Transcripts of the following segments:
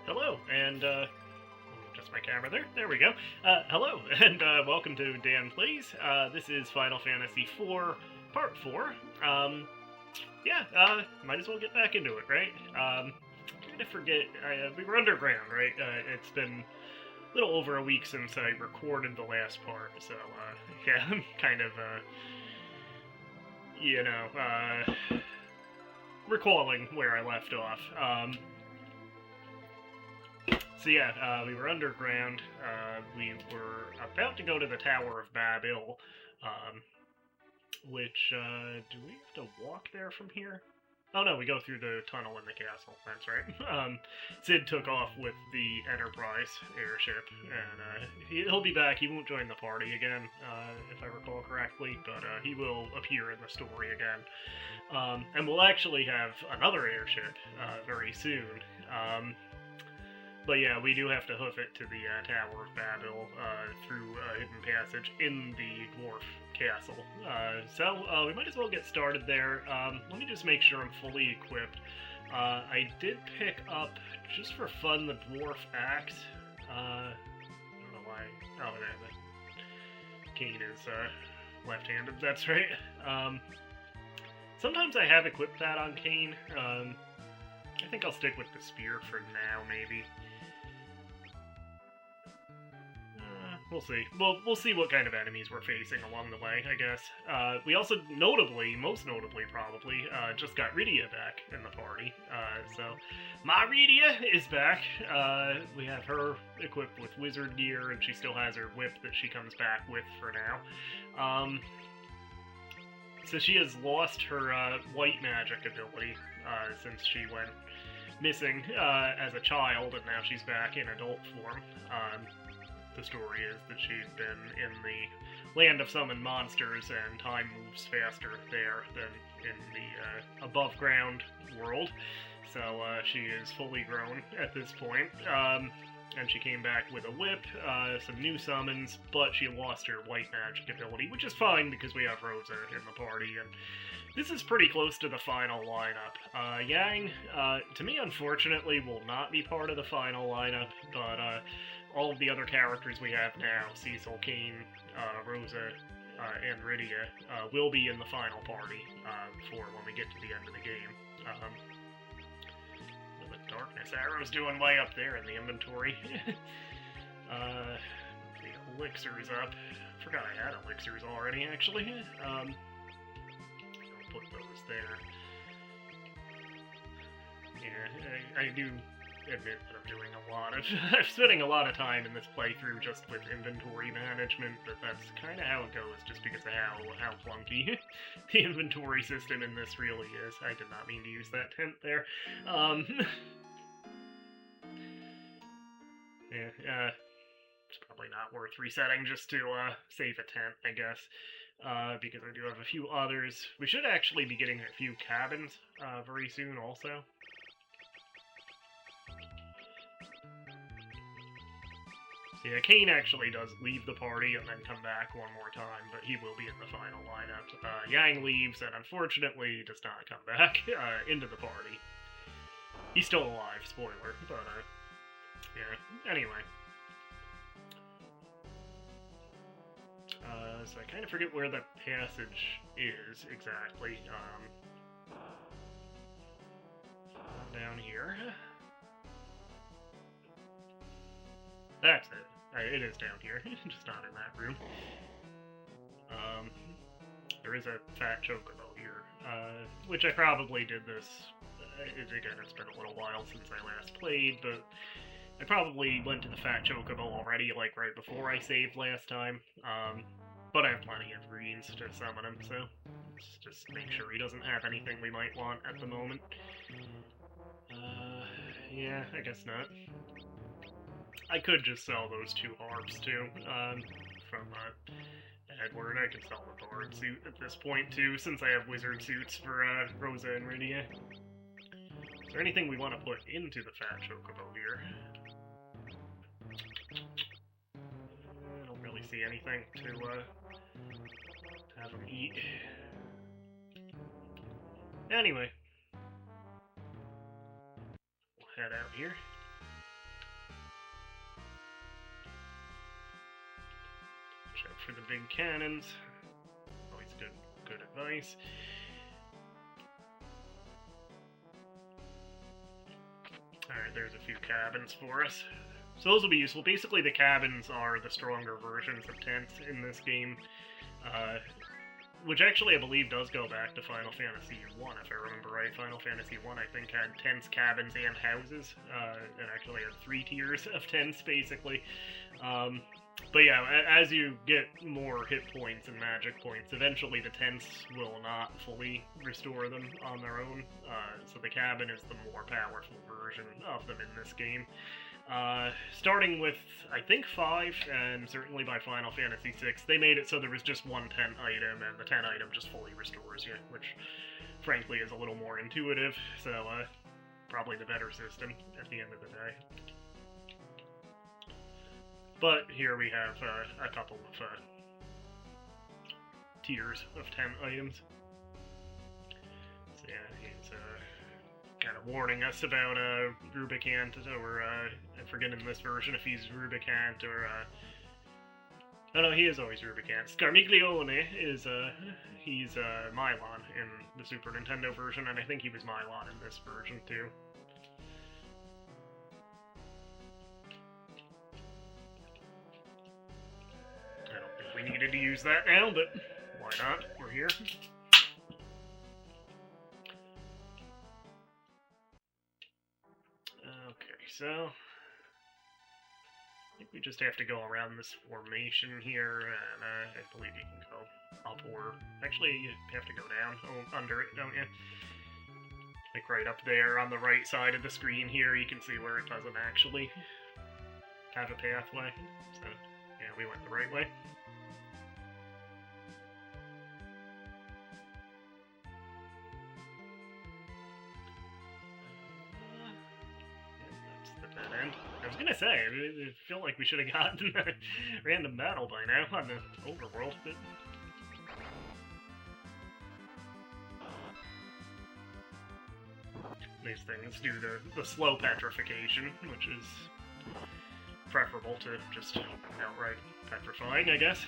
Hello, and just my camera there. There we go. Hello, and welcome to DanPlays. This is Final Fantasy IV Part 4. Might as well get back into it, right? I'm trying to forget. We were underground, right? It's been a little over a week since I recorded the last part, so yeah, I'm kind of recalling where I left off. We were underground. We were about to go to the Tower of Babel, which, do we have to walk there from here? Oh no, we go through the tunnel in the castle, that's right. Sid took off with the Enterprise airship, and he'll be back. He won't join the party again, if I recall correctly, but he will appear in the story again. And we'll actually have another airship very soon. But yeah, we do have to hoof it to the Tower of Babel through a hidden passage in the dwarf castle. So we might as well get started there. Let me just make sure I'm fully equipped. I did pick up, just for fun, the dwarf axe. I don't know why. Oh, the cane is left-handed, that's right. Sometimes I have equipped that on Kane. I think I'll stick with the spear for now, maybe. We'll see. We'll see what kind of enemies we're facing along the way, I guess. We also most notably probably, just got Rydia back in the party. So, my Rydia is back. We have her equipped with wizard gear, and she still has her whip that she comes back with for now. So she has lost her white magic ability since she went missing as a child, and now she's back in adult form. The story is that she's been in the land of summoned monsters, and time moves faster there than in the above-ground world. So she is fully grown at this point. And she came back with a whip, some new summons, but she lost her white magic ability, which is fine because we have Rosa in the party, and this is pretty close to the final lineup. Yang, to me, unfortunately, will not be part of the final lineup, but all of the other characters we have now, Cecil, Kane, Rosa, and Rydia, will be in the final party for when we get to the end of the game. The darkness arrow's doing way up there in the inventory. The elixirs up. Forgot I had elixirs already, actually. I'll put those there. Yeah, I do admit that I'm doing I'm spending a lot of time in this playthrough just with inventory management, but that's kind of how it goes, just because of how clunky the inventory system in this really is. I did not mean to use that tent there. It's probably not worth resetting just to save a tent, I guess, because I do have a few others. We should actually be getting a few cabins very soon also. Yeah, Kane actually does leave the party and then come back one more time, but he will be in the final lineup. Yang leaves and unfortunately does not come back into the party. He's still alive, spoiler, but yeah, anyway. So I kind of forget where the passage is exactly. Down here. That's it. It is down here, just not in that room. There is a fat chocobo here, which I probably did this. Again, it's been a little while since I last played, but I probably went to the fat chocobo already, like right before I saved last time. But I have plenty of greens to summon him, so let's just make sure he doesn't have anything we might want at the moment. Yeah, I guess not. I could just sell those two harps, too, from Edward. I could sell the bard suit at this point, too, since I have wizard suits for Rosa and Rydia. Is there anything we want to put into the fat chocobo here? I don't really see anything to have him eat. Anyway. We'll head out here. Watch out for the big cannons. Always good advice. Alright, there's a few cabins for us. So those will be useful. Basically, the cabins are the stronger versions of tents in this game. Which actually, I believe, does go back to Final Fantasy 1, if I remember right. Final Fantasy 1, I think, had tents, cabins, and houses. It actually had 3 tiers of tents, basically. But yeah, as you get more hit points and magic points, eventually the tents will not fully restore them on their own. So the cabin is the more powerful version of them in this game. Starting with, I think, 5, and certainly by Final Fantasy 6, they made it so there was just one tent item, and the tent item just fully restores you, which, frankly, is a little more intuitive, so, probably the better system at the end of the day. But here we have, a couple of, tiers of tent items. So yeah, he's, kind of warning us about Rubicant, or I forget in this version if he's Rubicant or oh no, he is always Rubicant. Scarmiglione is he's Mylon in the Super Nintendo version, and I think he was Mylon in this version too. I don't think we needed to use that now, but why not? We're here. So, I think we just have to go around this formation here, and I believe you can go up or... Actually, you have to go down under it, don't you? Like right up there on the right side of the screen here, you can see where it doesn't actually have a pathway. So, yeah, we went the right way. I was gonna say, I feel like we should have gotten a random battle by now on the overworld, but... These things do the slow petrification, which is preferable to just outright petrifying, I guess.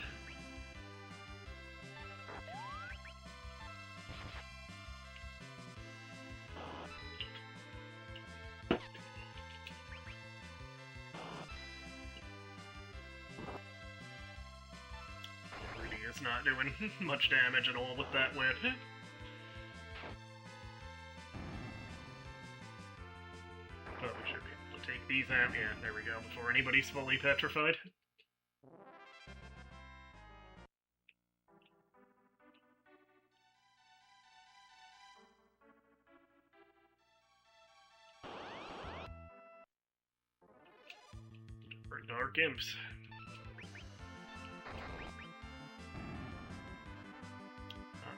Not doing much damage at all with that whip. But we should be able to take these out. Yeah, there we go, before anybody's fully petrified. For dark imps.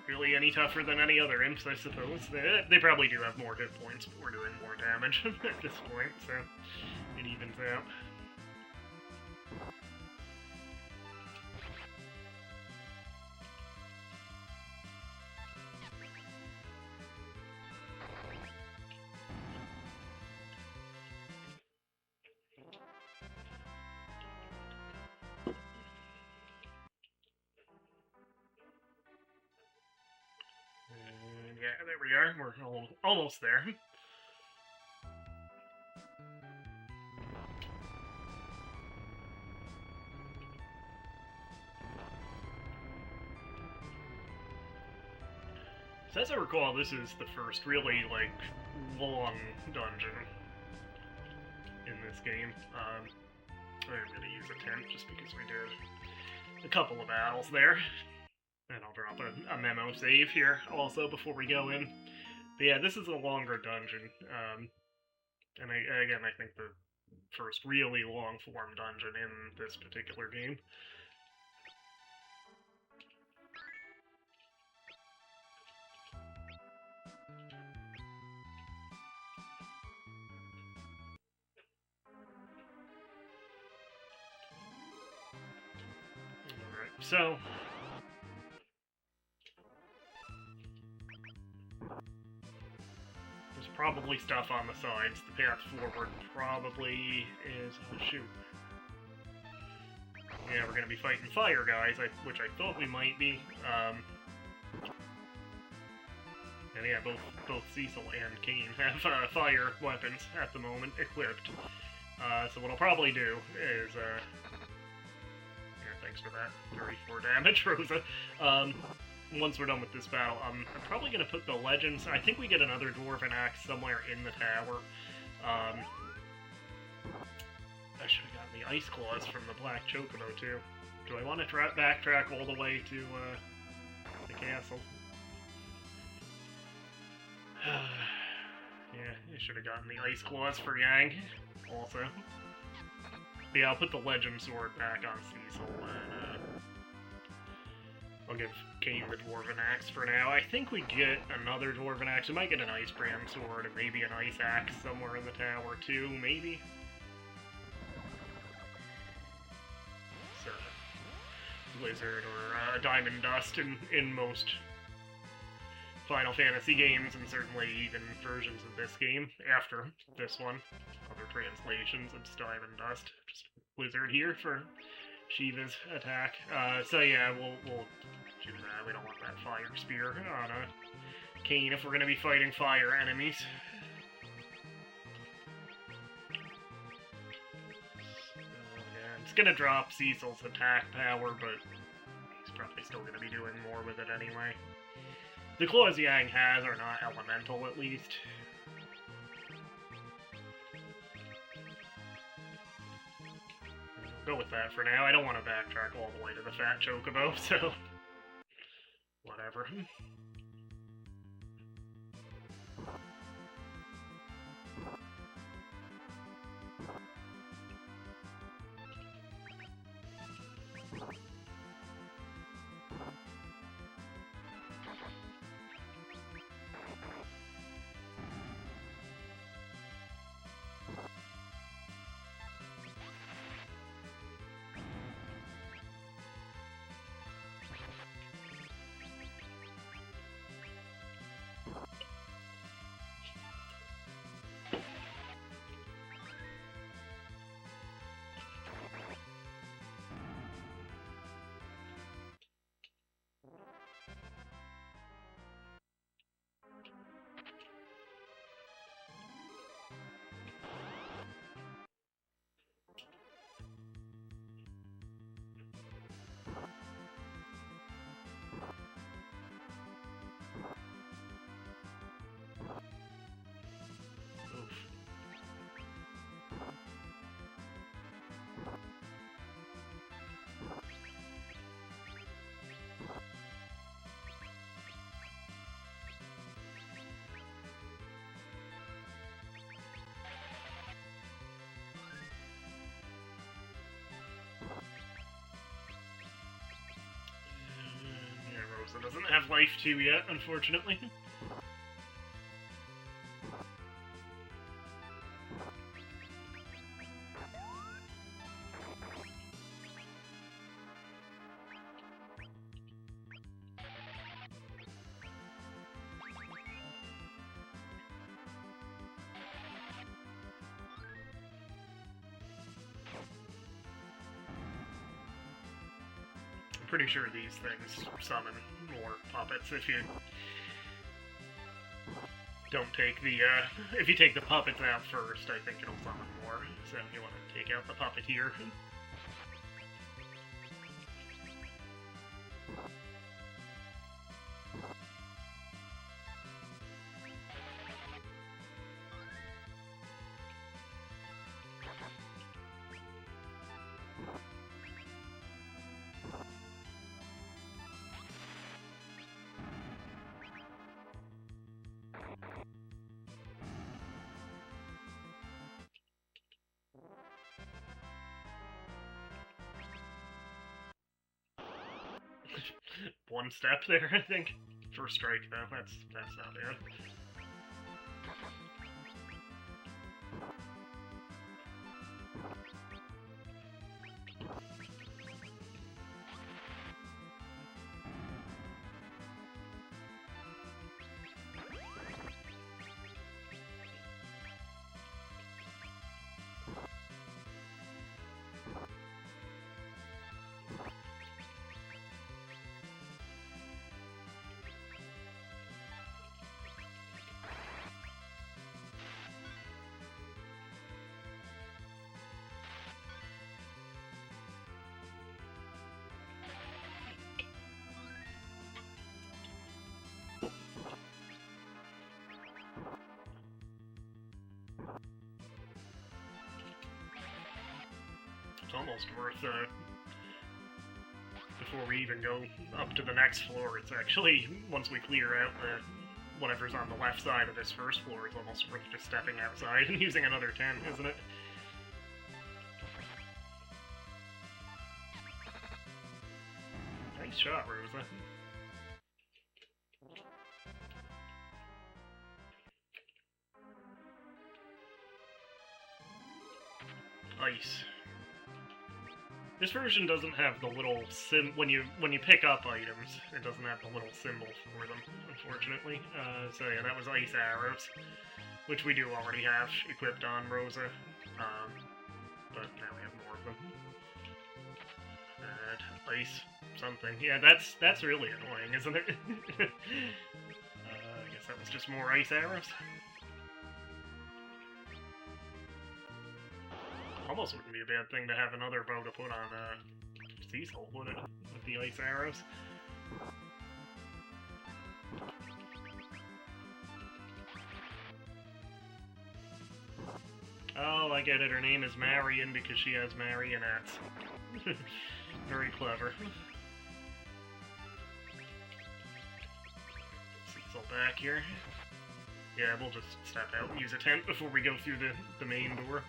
Really any tougher than any other imps, I suppose. They probably do have more hit points, but we're doing more damage at this point, so it evens out. Yeah, there we are. We're almost there. So as I recall, this is the first really, like, long dungeon in this game. I'm gonna use a tent just because we did a couple of battles there. And I'll drop a memo save here also before we go in. But yeah, this is a longer dungeon. And again, I think the first really long-form dungeon in this particular game. Alright, so... probably stuff on the sides. The path forward probably is... Oh, shoot. Yeah, we're gonna be fighting fire guys, which I thought we might be. And yeah, both Cecil and Kane have fire weapons at the moment equipped. So what I'll probably do is, yeah, thanks for that. 34 damage, Rosa. Once we're done with this battle, I'm probably gonna put the legends. I think we get another Dwarven Axe somewhere in the tower. I should have gotten the Ice Claws from the Black Chocobo, too. Do I want to backtrack all the way to the castle? Yeah, I should have gotten the Ice Claws for Yang, also. But yeah, I'll put the Legend Sword back on Cecil, and I'll give Kane the Dwarven Axe for now. I think we get another Dwarven Axe. We might get an Ice Brand Sword and maybe an Ice Axe somewhere in the tower, too, maybe? Blizzard or Diamond Dust in most Final Fantasy games, and certainly even versions of this game after this one. Other translations, it's Diamond Dust. Just Blizzard here for Shiva's attack. So yeah, we'll do that. We don't want that Fire Spear on Kane if we're going to be fighting fire enemies. It's gonna drop Cecil's attack power, but he's probably still gonna be doing more with it anyway. The claws Yang has are not elemental, at least. I'll go with that for now. I don't want to backtrack all the way to the Fat Chocobo, so whatever. Rosa doesn't have life 2 yet, unfortunately. Pretty sure these things summon more puppets if you don't take the, if you take the puppets out first, I think it'll summon more. So you want to take out the puppeteer. One step there, I think. First strike, though. That's not bad. It's almost worth, before we even go up to the next floor, it's actually, once we clear out the whatever's on the left side of this first floor, it's almost worth just stepping outside and using another 10, isn't it? Nice shot, Rosa. Ice. This version doesn't have the little when you pick up items, it doesn't have the little symbol for them, unfortunately. So yeah, that was ice arrows, which we do already have equipped on Rosa, but now we have more of them. Ice something. Yeah, that's really annoying, isn't it? I guess that was just more ice arrows. Almost wouldn't be a bad thing to have another bow to put on Cecil, would it? With the ice arrows. Oh, I get it. Her name is Marion because she has marionettes. Very clever. Cecil back here. Yeah, we'll just step out and use a tent before we go through the main door.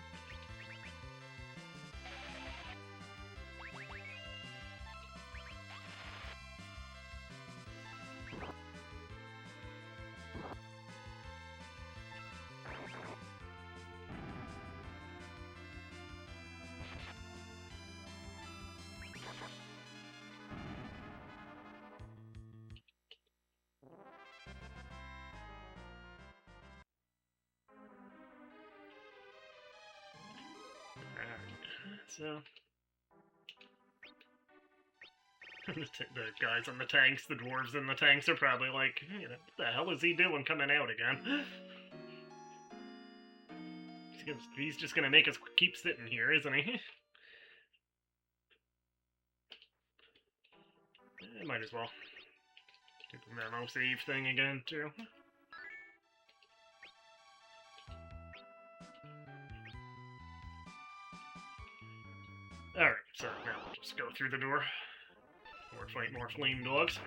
So, the guys on the tanks, the dwarves in the tanks are probably like, you know, what the hell is he doing coming out again? He's just gonna make us keep sitting here, isn't he? Might as well. Do the memo save thing again, too. Alright, so now we'll just go through the door. Or fight more flame dogs.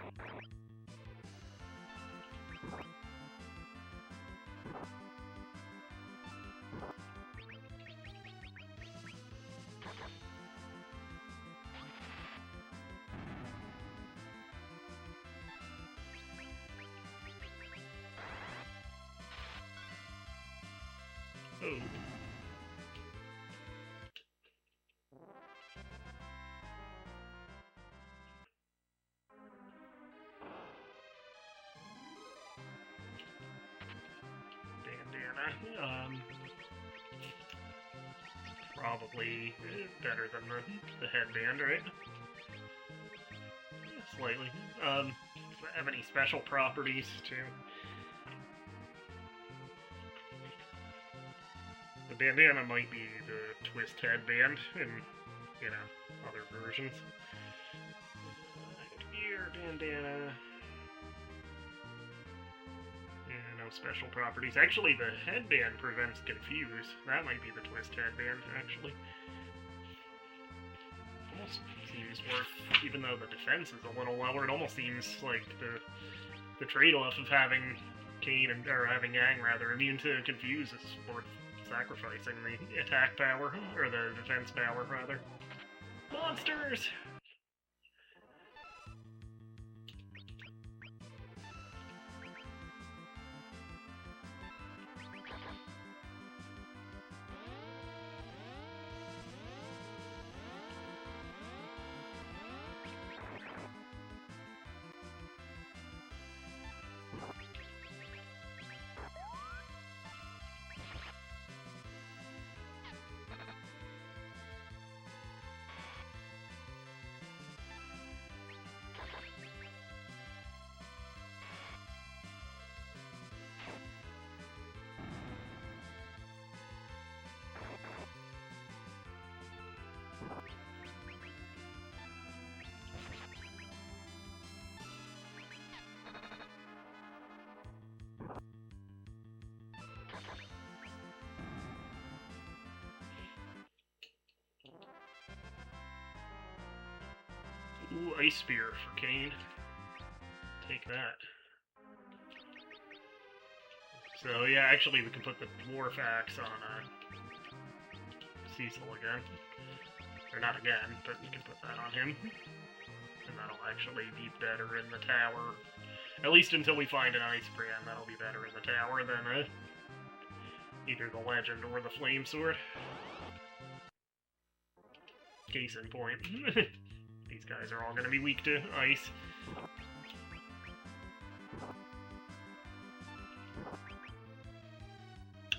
Oh. Probably better than the headband, right? Yeah, slightly. Does it have any special properties, too? The bandana might be the twist headband in, you know, other versions. Ear bandana. No special properties. Actually, the headband prevents confuse. That might be the twist headband, actually. Almost seems worth, even though the defense is a little lower, it almost seems like the trade-off of having Kane or having Yang rather immune to confuse is worth sacrificing the attack power, or the defense power rather. Monsters! Ooh, Ice Spear for Kane. Take that. So, yeah, actually we can put the Dwarf Axe on Cecil again. Or not again, but we can put that on him. And that'll actually be better in the tower. At least until we find an Ice Brand, that'll be better in the tower than either the Legend or the Flame Sword. Case in point. These guys are all going to be weak to ice.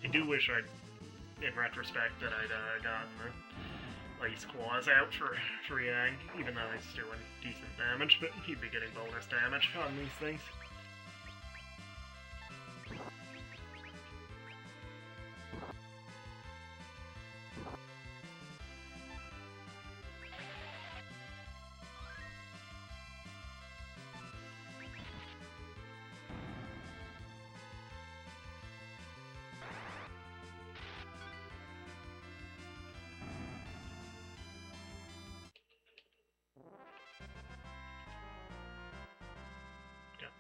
I do wish in retrospect, that I'd gotten the Ice Claws out for Yang, even though he's doing decent damage, but he'd be getting bonus damage on these things.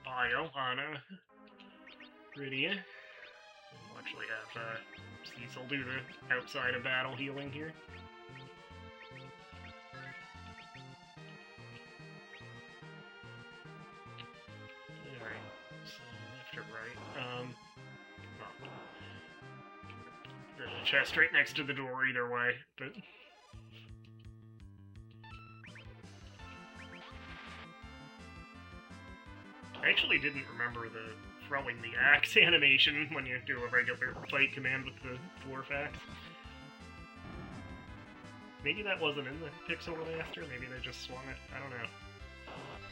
Bio on Rydia. We'll actually have Cecil do the outside of battle healing here. Alright, so left or right? Well, there's a chest right next to the door either way, but... I actually didn't remember the throwing the axe animation when you do a regular fight command with the Dwarf Axe. Maybe that wasn't in the Pixel Remaster, maybe they just swung it, I don't know.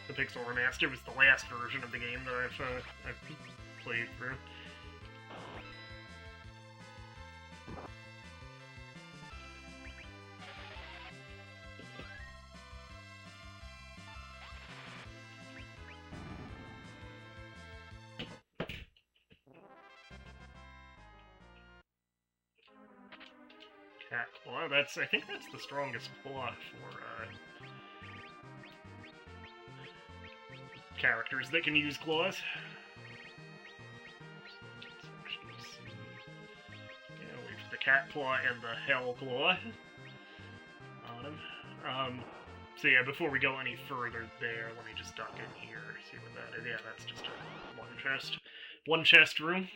The Pixel Remaster was the last version of the game that I've played through. Cat Claw, I think that's the strongest claw for, characters that can use claws. Let's see. Yeah, wait for the Cat Claw and the Hell Claw on him. So yeah, before we go any further there, let me just duck in here, see what that is. Yeah, that's just a one chest room.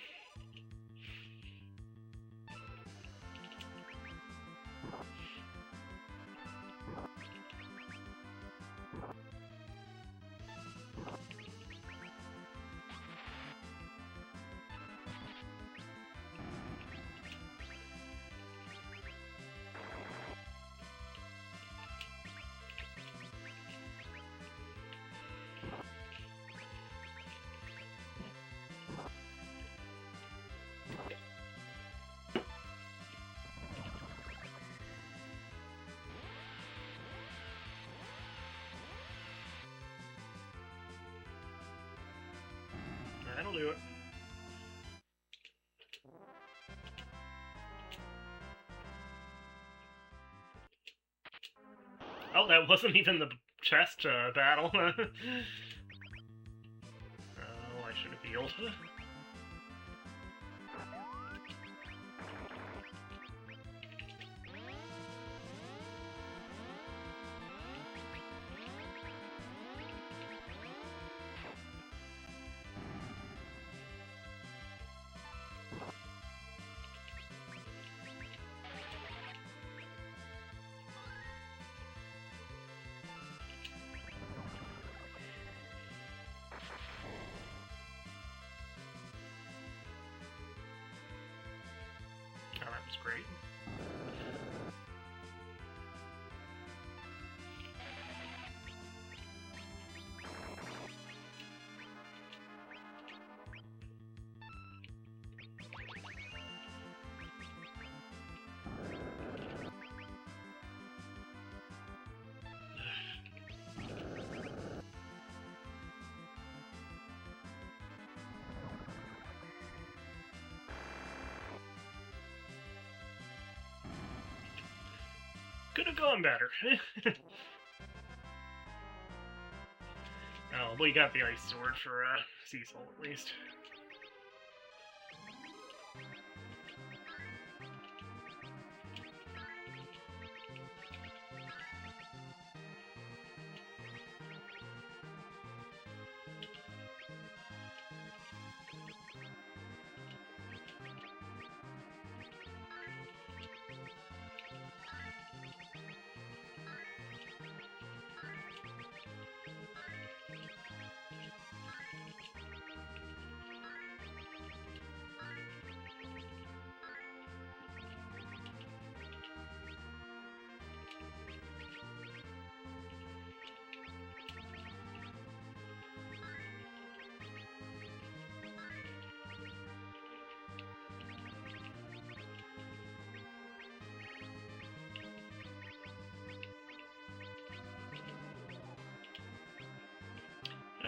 That'll do it. Oh, that wasn't even the chest battle. Oh, I should have healed. Oh, that was great. Could have gone better. Oh, we got the ice sword for Cecil at least.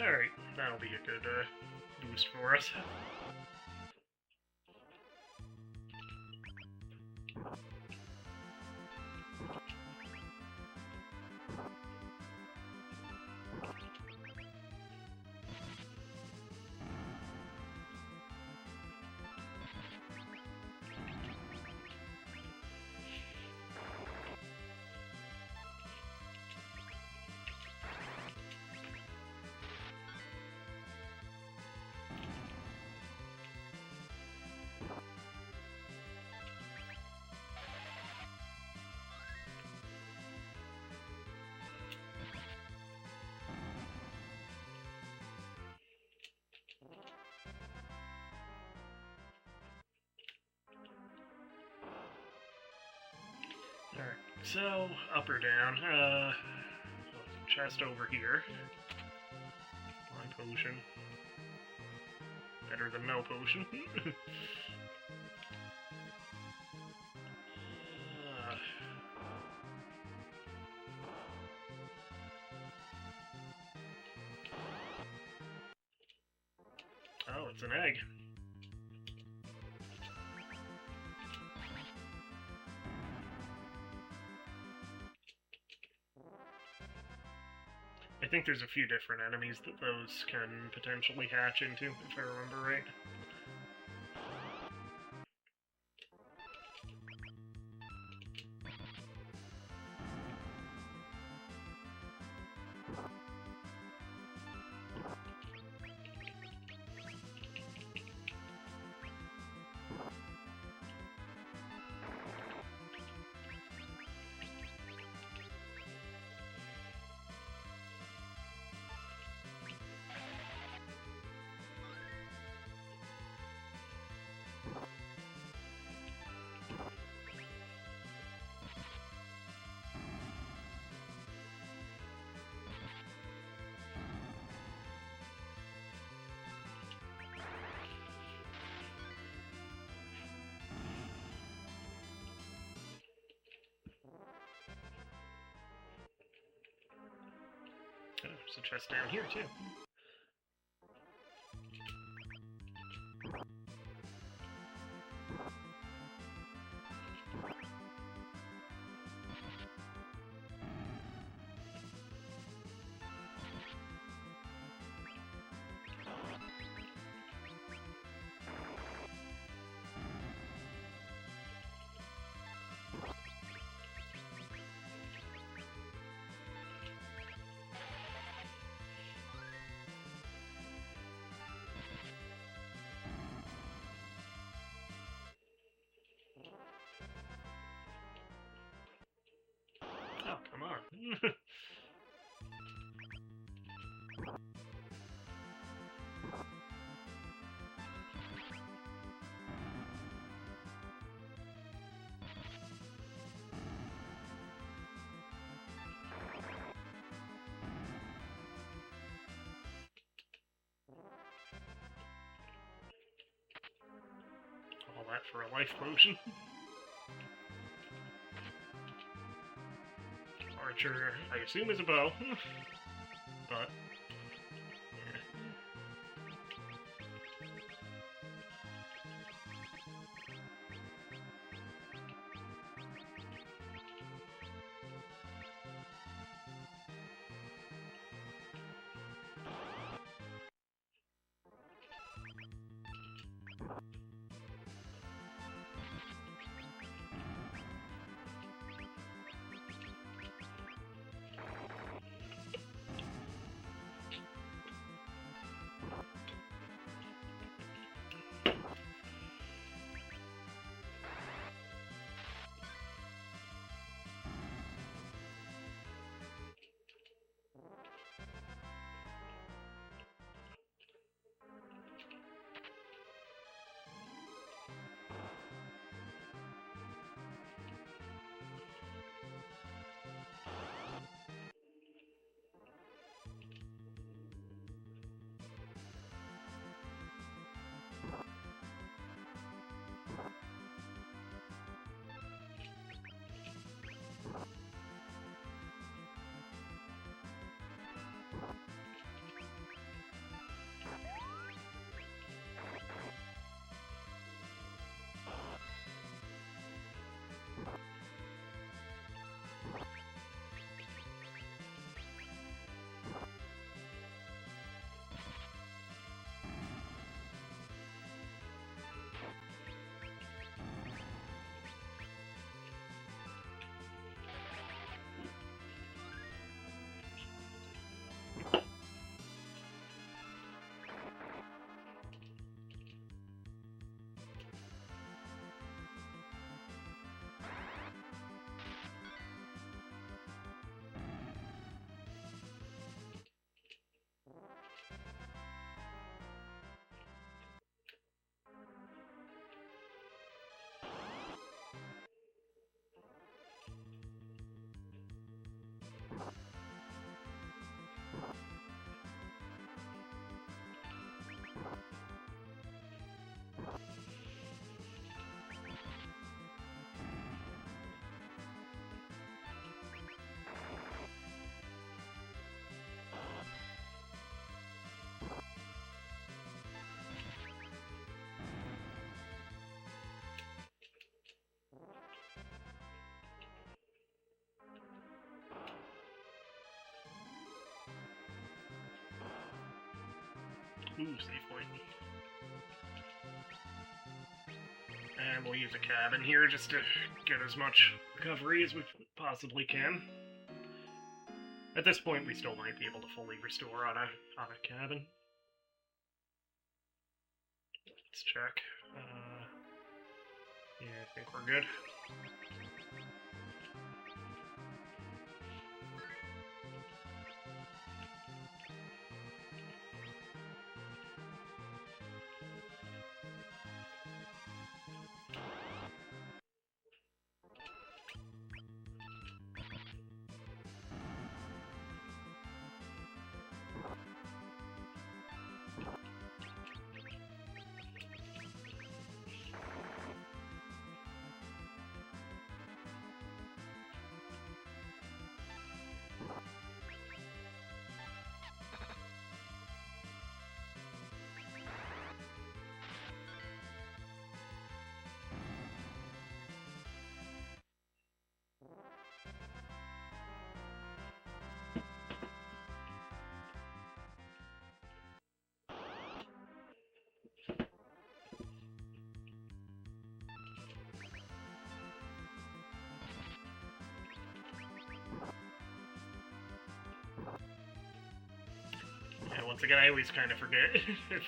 Alright, that'll be a good boost for us. Alright, so, up or down? Chest over here. My potion. Better than no potion. Oh, it's an egg. I think there's a few different enemies that those can potentially hatch into, if I remember right. Oh, there's a chest down here, too. Oh, come on. All that for a life potion. Archer, I assume, is a bow. But, yeah. Ooh, save point. And we'll use a cabin here just to get as much recovery as we possibly can. At this point, we still might be able to fully restore on a cabin. Let's check. Yeah, I think we're good. Yeah, once again, I always kind of forget if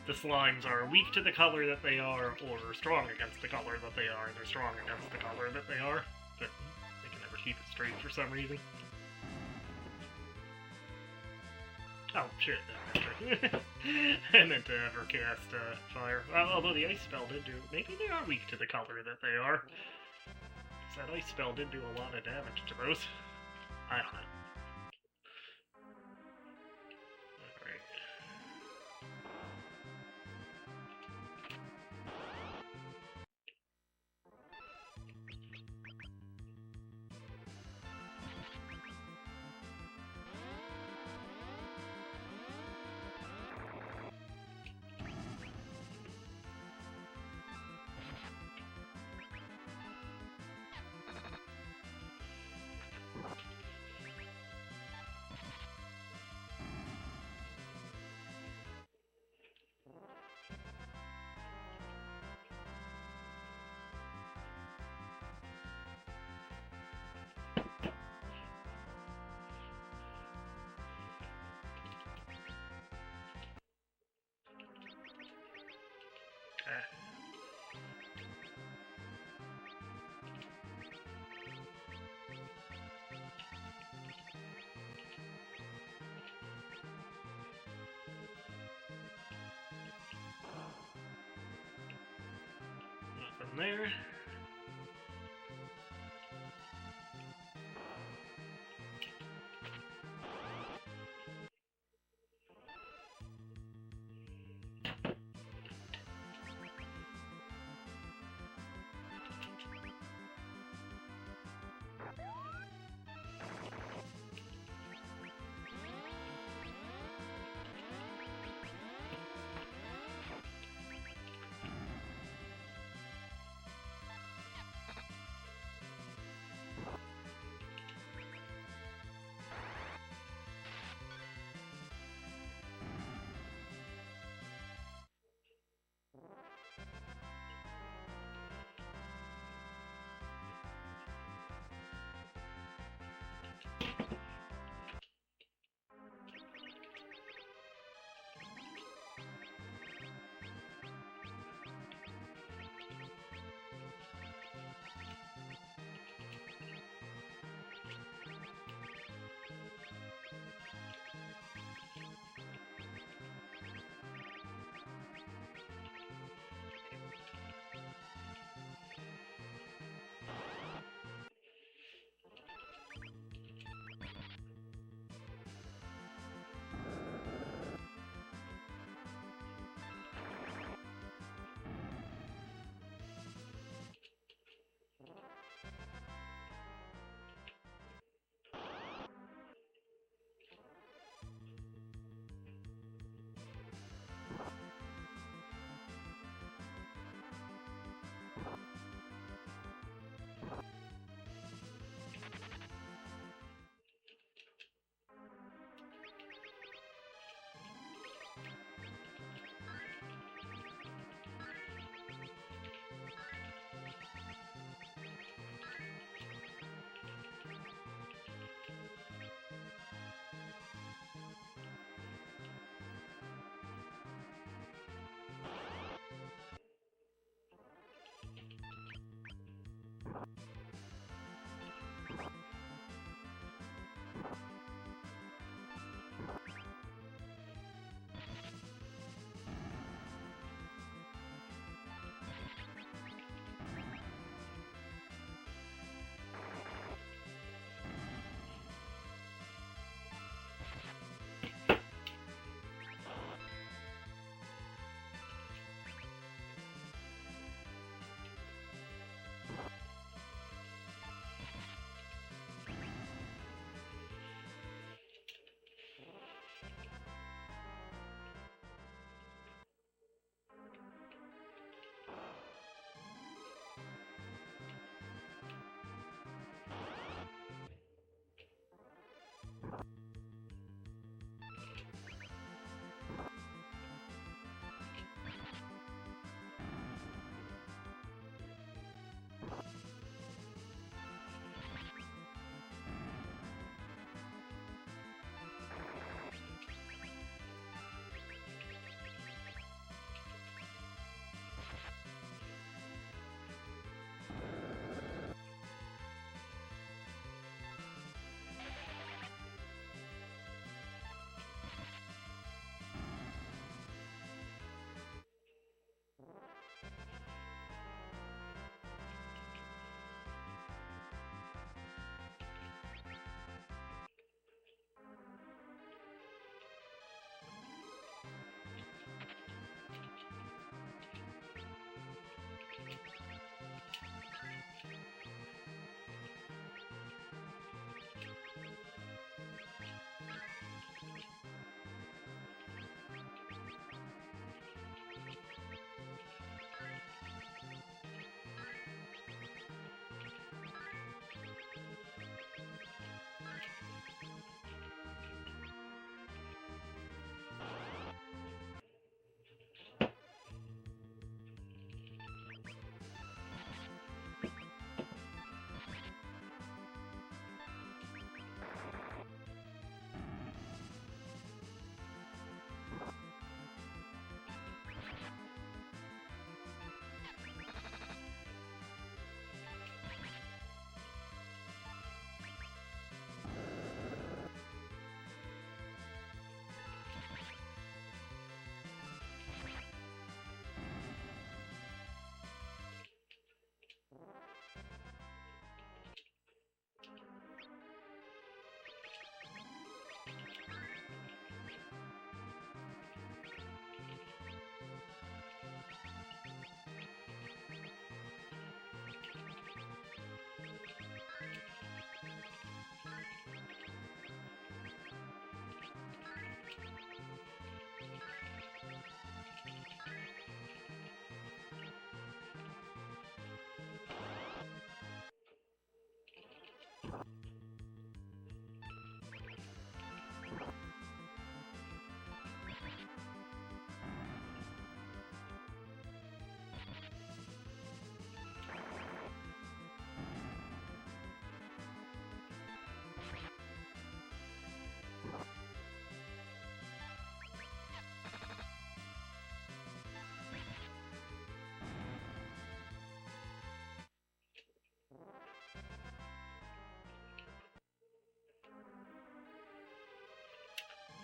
the slimes are weak to the color that they are, or strong against the color that they are, and they're strong against the color that they are, but I can never keep it straight for some reason. Oh, shit. I meant to ever cast fire. Although the ice spell did do... Maybe they are weak to the color that they are. Because that ice spell did do a lot of damage to those. I don't know. Nothing there.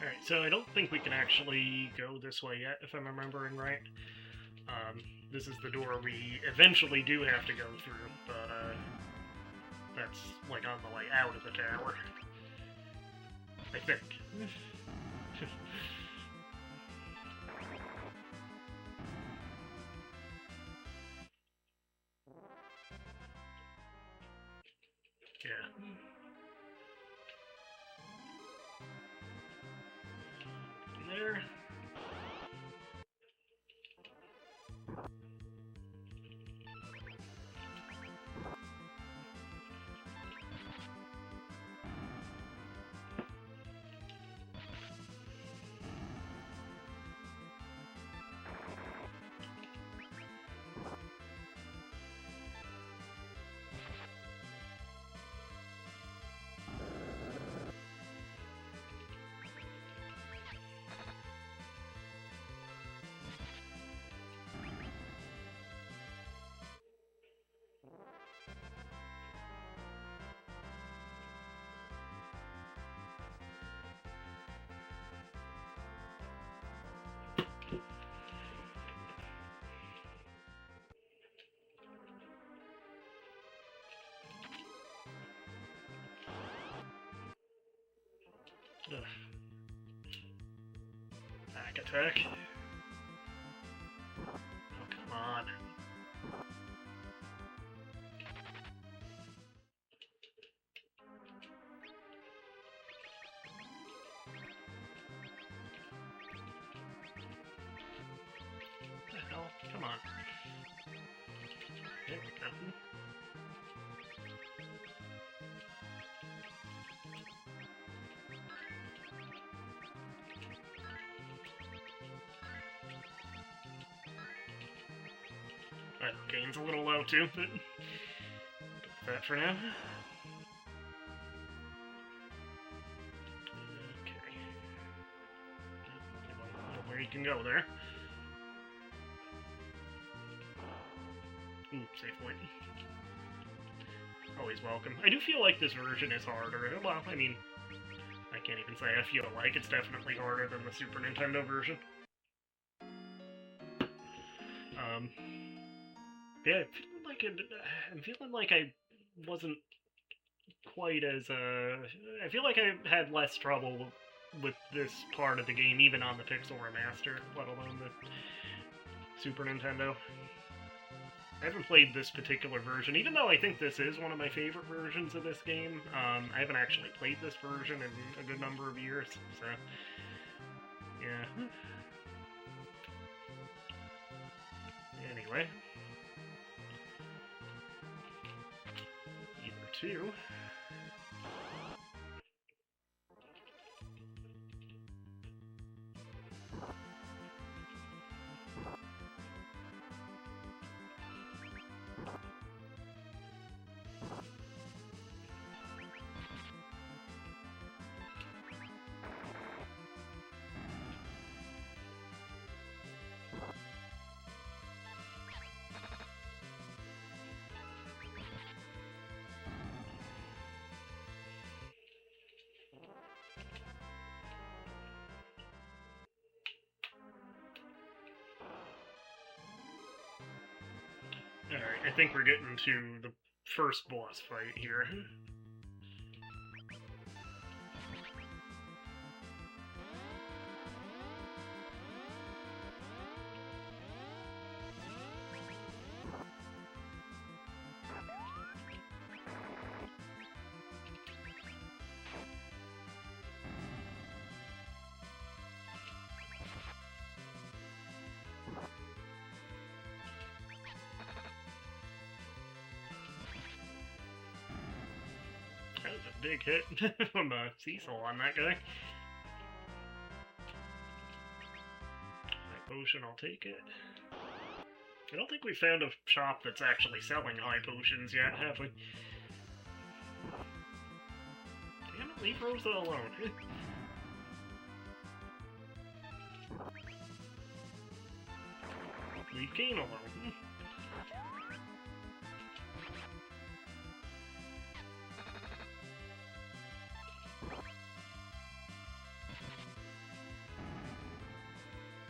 Alright, so I don't think we can actually go this way yet, if I'm remembering right. This is the door we eventually do have to go through, but that's like on the way out of the tower. I think. Yeah. There. Ugh. Back attack. Oh, come on. What the hell? Come on. There we go. Well, gain's a little low too, but that for now. Okay. I don't know where you can go there. Ooh, save point. Always welcome. I do feel like this version is harder. Well, I mean, I can't even say I feel like it's definitely harder than the Super Nintendo version. Yeah, I'm feeling like I wasn't quite as, I feel like I had less trouble with this part of the game, even on the Pixel Remaster, let alone the Super Nintendo. I haven't played this particular version, even though I think this is one of my favorite versions of this game. I haven't actually played this version in a good number of years, so yeah. Anyway. Either two. Alright, I think we're getting to the first boss fight here. That was a big hit from Cecil on that guy. High potion, I'll take it. I don't think we found a shop that's actually selling high potions yet, have we? Damn it, leave Rosa alone. Leave Kane alone.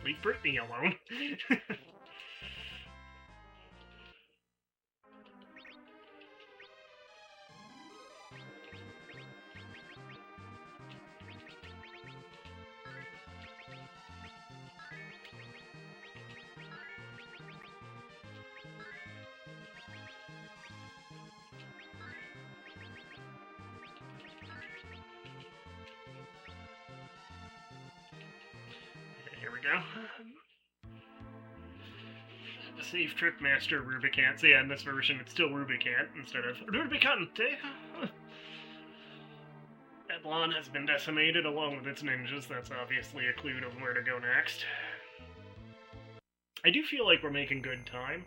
Leave Brittany alone. Here we go. Save Tripmaster Rubicant. So yeah, in this version it's still Rubicant instead of Rubicante. Eblon has been decimated along with its ninjas. That's obviously a clue to where to go next. I do feel like we're making good time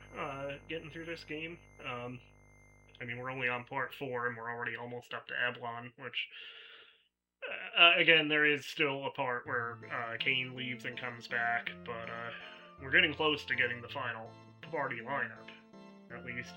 getting through this game. I mean, we're only on part 4 and we're already almost up to Eblon, which... again, there is still a part where Kane leaves and comes back, but we're getting close to getting the final party lineup, at least.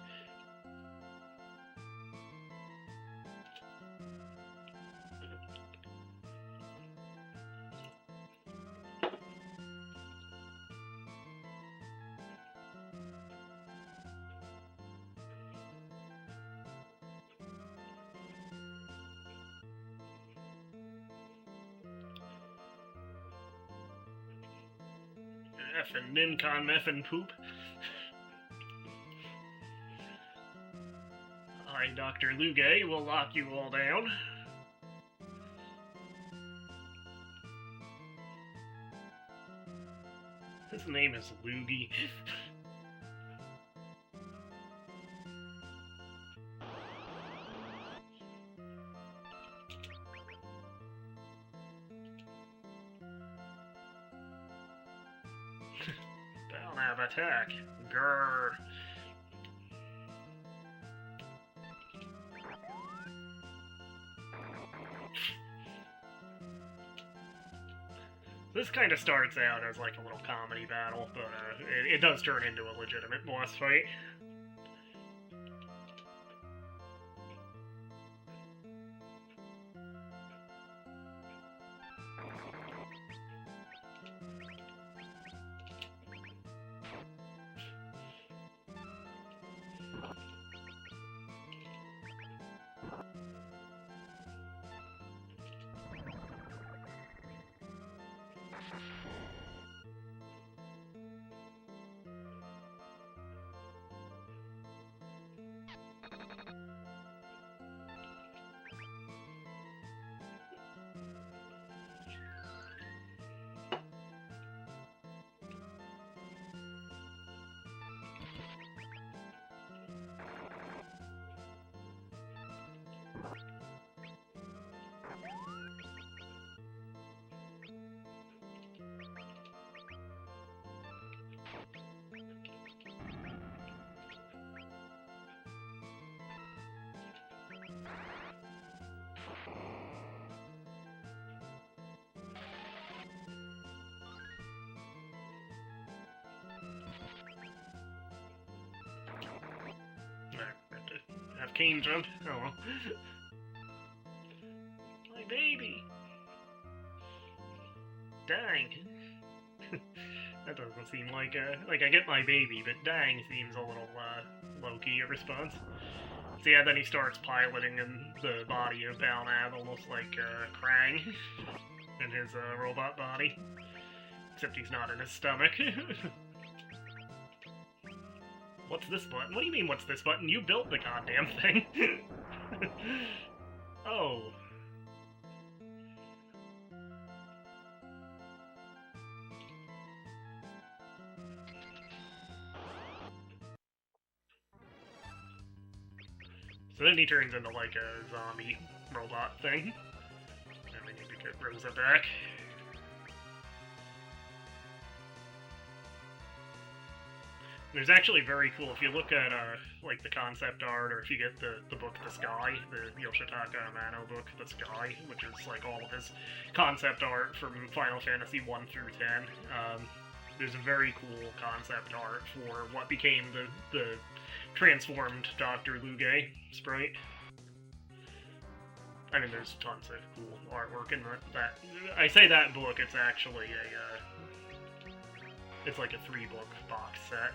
Effin' Nincon Meffin' Poop. I, Dr. Lugay, will lock you all down. His name is Loogie. Belknap attack. Grrr. This kind of starts out as like a little comedy battle, but it does turn into a legitimate boss fight. Have Kane jump? Oh well. My baby! Dang. That doesn't seem like I get my baby, but dang seems a little, low-key a response. So yeah, then he starts piloting in the body of Belknap, almost like, Krang in his, robot body. Except he's not in his stomach. What's this button? What do you mean, what's this button? You built the goddamn thing. Oh. So then he turns into, like, a zombie robot thing. And we need to get Rosa back. There's actually very cool, if you look at, like, the concept art, or if you get the book The Sky, the Yoshitaka Amano book, The Sky, which is, like, all of his concept art from Final Fantasy 1 through 10, there's a very cool concept art for what became the transformed Dr. Lugay sprite. I mean, there's tons of cool artwork in that. I say that book, it's actually It's like a 3-book box set.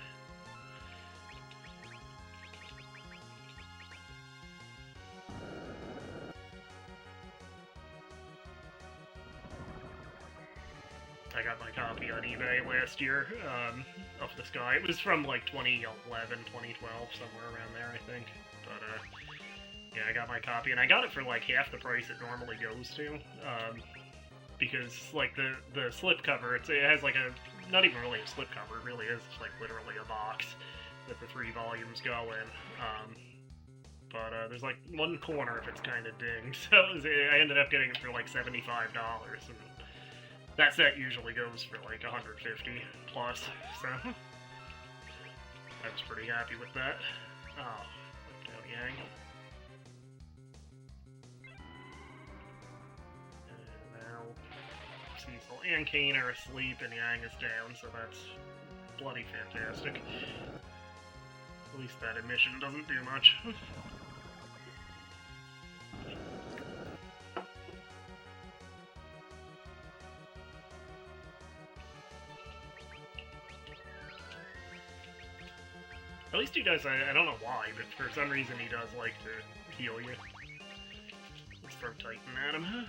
I got my copy on eBay last year, of this guy. It was from like 2011, 2012, somewhere around there, I think. But, yeah, I got my copy, and I got it for like half the price it normally goes to. Because, like, the slipcover, it has like a, not even really a slipcover, it really is like literally a box that the 3 volumes go in. But there's like one corner if it's kind of dinged, so I ended up getting it for like $75, and that set usually goes for like 150 plus, so I was pretty happy with that. Oh, look out, Yang. And now Cecil and Kane are asleep and Yang is down, so that's bloody fantastic. At least that emission doesn't do much. At least he does, I don't know why, but for some reason he does like to heal you. Let's start Titan at him.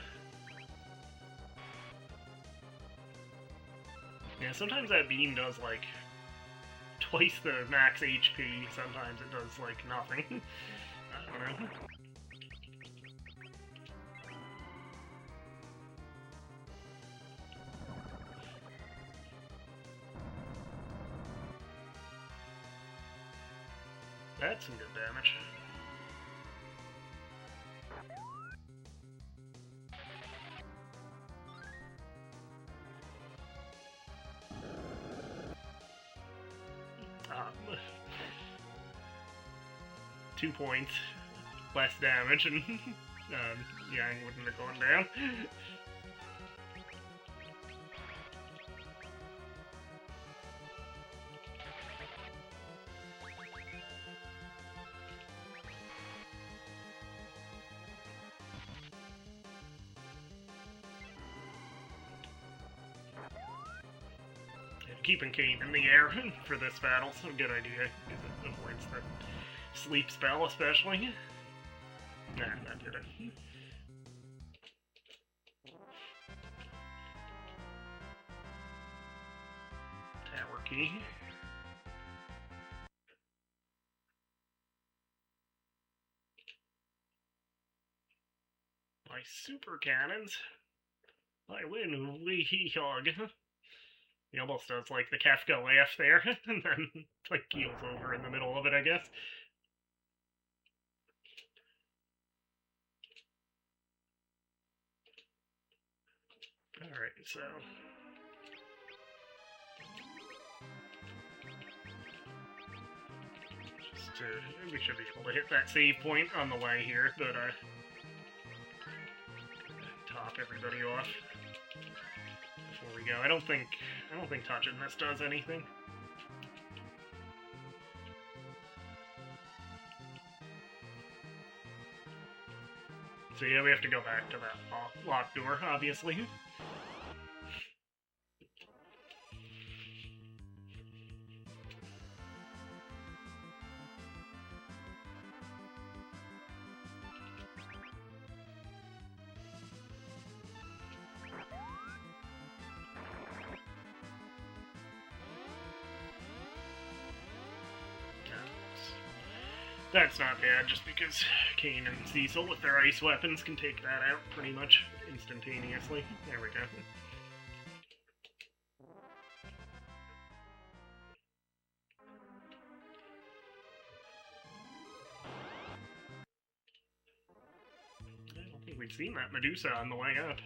Yeah, sometimes that beam does like twice the max HP, sometimes it does like nothing. I don't know. That's some good damage. Um, 2 points less damage, and Yang wouldn't have gone down. Keeping Kane in the air for this battle, so good idea, because it avoids the sleep spell, especially. Nah, that did it. Tower key. My super cannons. I win, wee hog. He almost does, like, the Kafka laugh there, and then, like, keels over in the middle of it, I guess. Alright, so... we should be able to hit that save point on the way here, but, top everybody off before we go. I don't think touching this does anything. So yeah, we have to go back to that locked door, obviously. That's not bad, just because Kane and Cecil with their ice weapons can take that out pretty much instantaneously. There we go. I don't think we've seen that Medusa on the way up.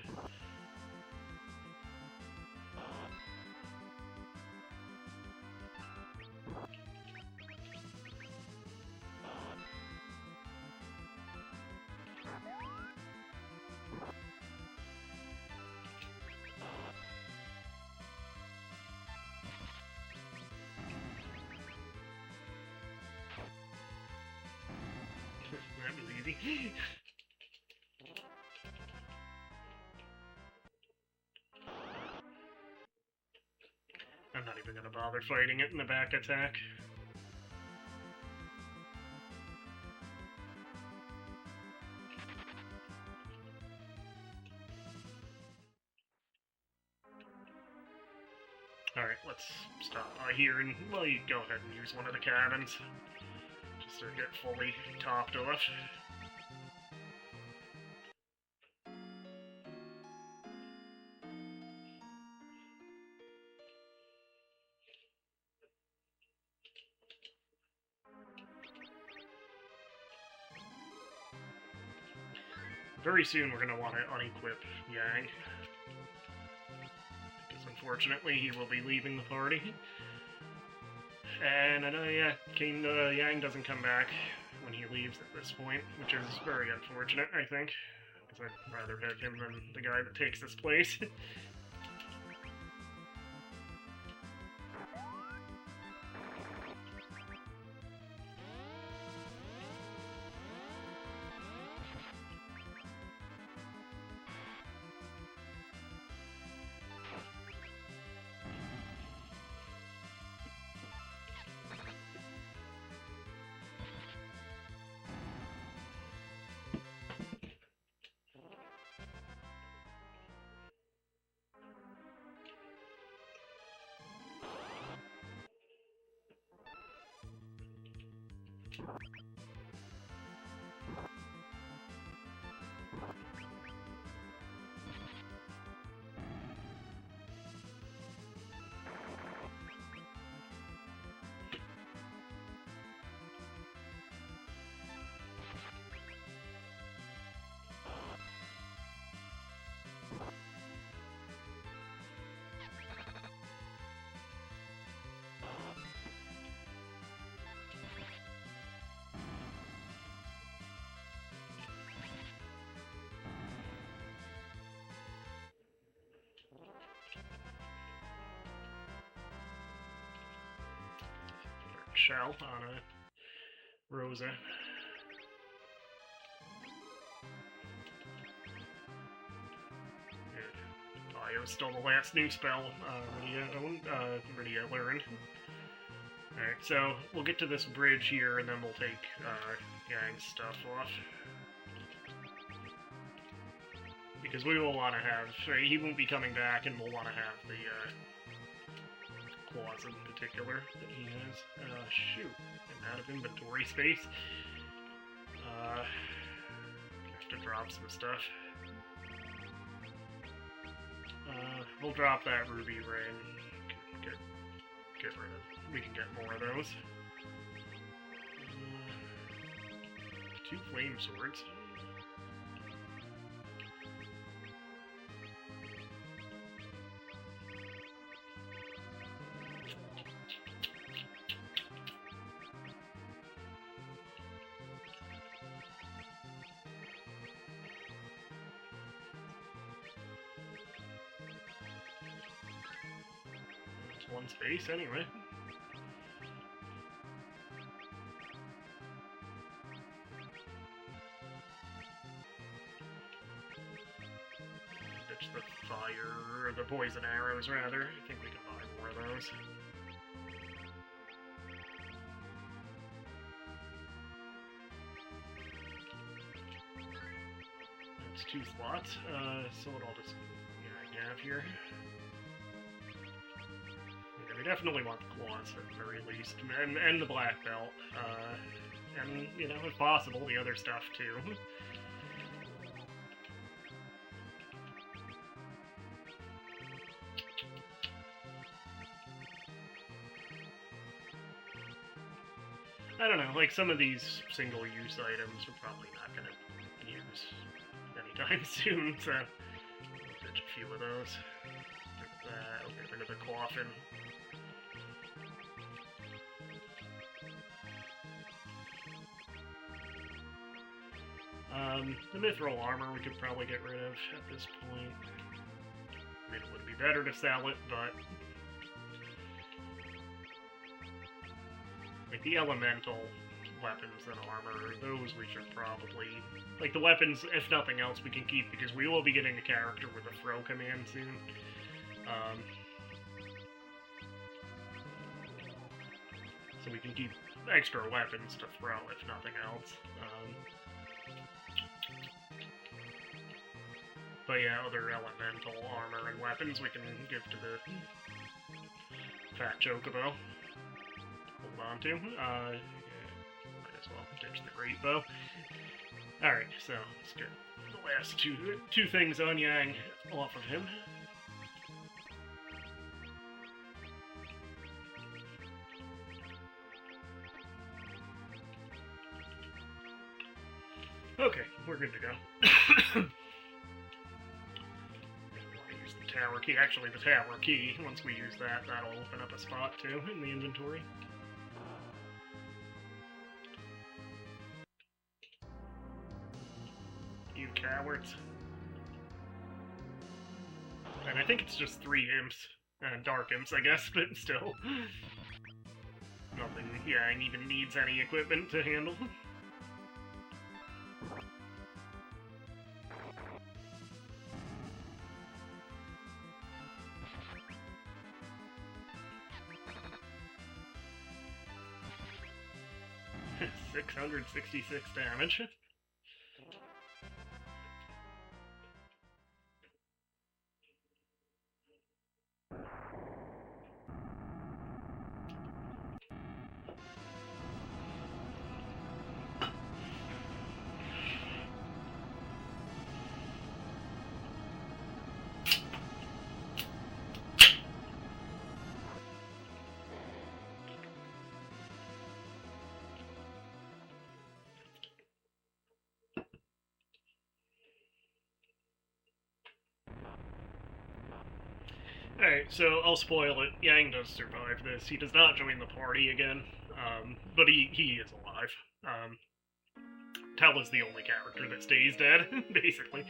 That was easy. I'm not even not gonna bother fighting it in the back attack. Alright, let's stop here and, well, you go ahead and use one of the cabins. Just to get fully topped off. Very soon we're going to want to unequip Yang. Because unfortunately he will be leaving the party. And I know, yeah, Yang doesn't come back when he leaves at this point, which is very unfortunate, I think. Because I'd rather have him than the guy that takes this place. Shell on a Rosa. Bio's still the last new spell Rydia learned. Alright, so we'll get to this bridge here and then we'll take Yang's stuff off. Because we will want to have, he won't be coming back and we'll want to have the claws in particular that he has. Shoot, I'm out of inventory space. Have to drop some stuff. We'll drop that ruby ring. Get rid of. We can get more of those. 2 flame swords. One space anyway. Ditch the fire, or the poison arrows rather. I think we can buy more of those. That's 2 slots, so what I'll just have here. We definitely want the claws at the very least, and the black belt, and, you know, if possible, the other stuff too. I don't know, like some of these single-use items we're probably not going to use anytime soon, so we'll ditch a few of those. Get rid of the coffin. The mithril armor we could probably get rid of at this point. I mean, it would be better to sell it, but like the elemental weapons and armor, those we should probably, like the weapons, if nothing else, we can keep because we will be getting a character with a throw command soon. So we can keep extra weapons to throw, if nothing else. But yeah, other elemental armor and weapons we can give to the Fat Chocobo. Hold on to. Yeah, might as well ditch the Great Bow. Alright, so let's get the last two things on Yang off of him. Okay, we're good to go. Use the tower key. Actually, the tower key, once we use that, that'll open up a spot, too, in the inventory. You cowards. And I think it's just 3 imps. Dark imps, I guess, but still. Nothing Yang even needs any equipment to handle. $666 damage. Alright, so I'll spoil it. Yang does survive this. He does not join the party again, but he is alive. Tel is the only character that stays dead, basically.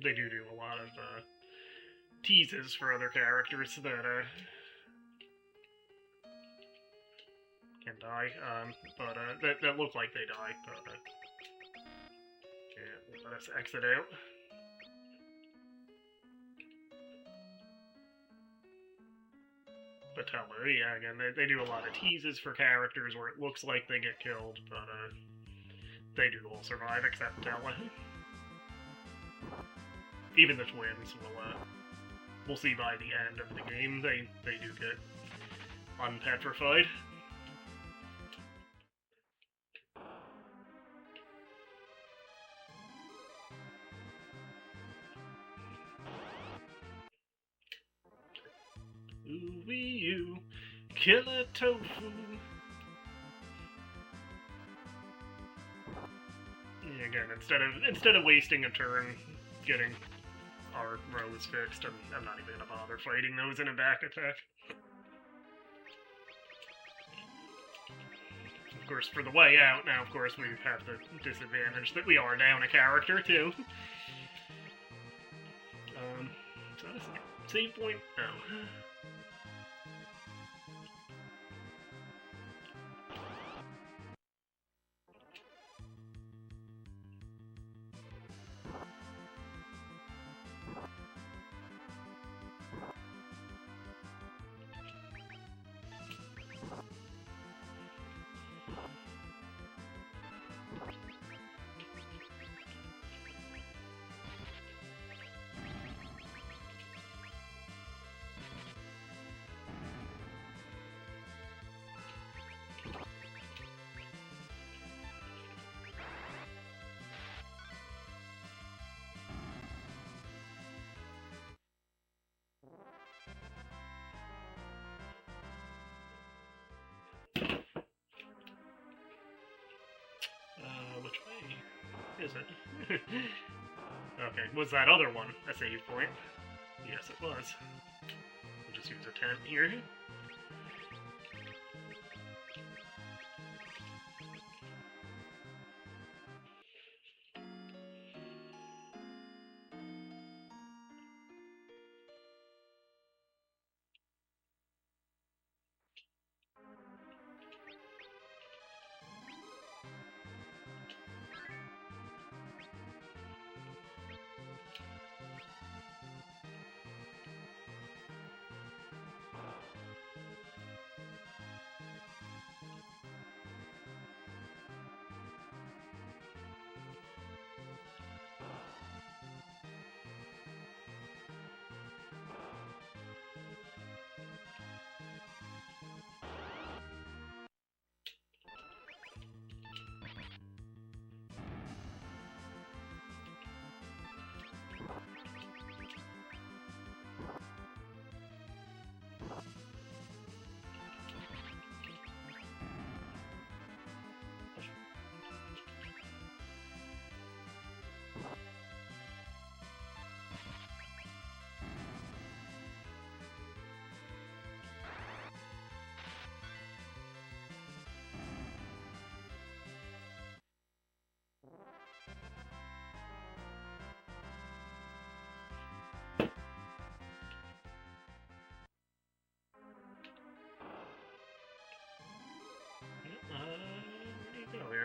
They do a lot of teases for other characters that can die, but that look like they die, but yeah, let us exit out. But yeah, again, they do a lot of teases for characters where it looks like they get killed, but they do all survive, except Tella. Even the twins we'll see by the end of the game, they do get unpetrified. Ooh-wee-oo, killer tofu. Yeah, again, instead of wasting a turn getting our rows fixed, I'm not even gonna bother fighting those in a back attack. Of course, for the way out, now, of course, we have the disadvantage that we are down a character, too. Is that a save point? No. Which way is it? Okay, was that other one a save point? Yes, it was. We'll just use a tent here.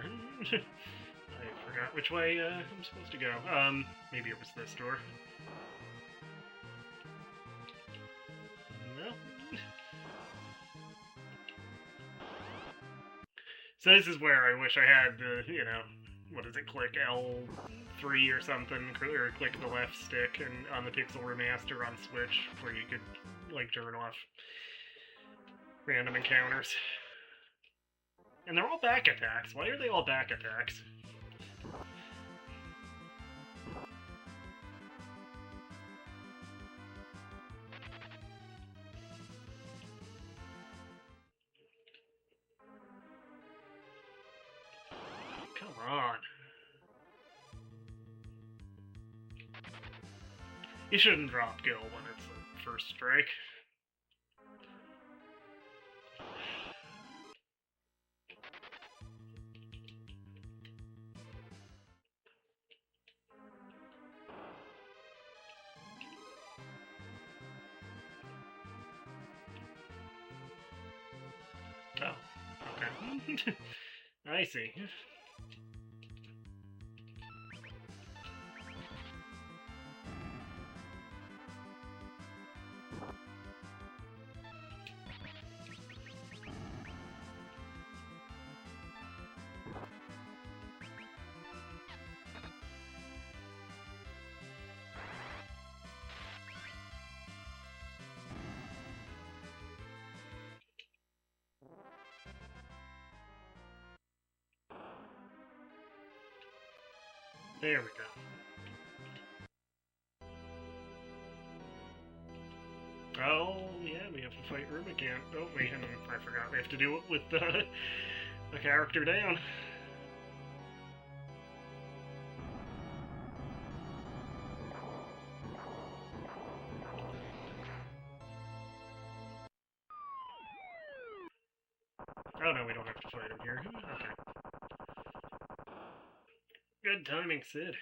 here? I forgot which way I'm supposed to go. Maybe it was this door. No. So this is where I wish I had the, you know, what is it, click L3 or something, or click the left stick and on the Pixel Remaster on Switch, where you could, like, turn off random encounters. And they're all back attacks. Why are they all back attacks? Come on. You shouldn't drop Gil when it's the first strike. Oh, okay. I see. There we go. Oh, yeah, we have to fight Rubicon. Oh, wait, I forgot. We have to do it with the character down. Oh, no, we don't have to fight him here. Okay. Good timing, Sid.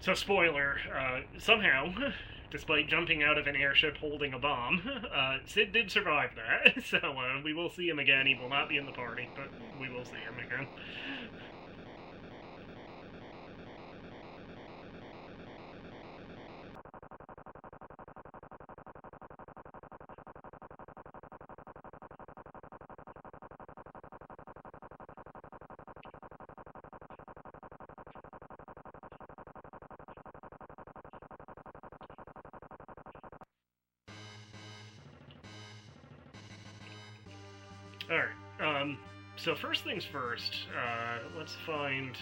So, spoiler, somehow, despite jumping out of an airship holding a bomb, Sid did survive that, so we will see him again. He will not be in the party, but we will see him again. Alright, so first things first, let's find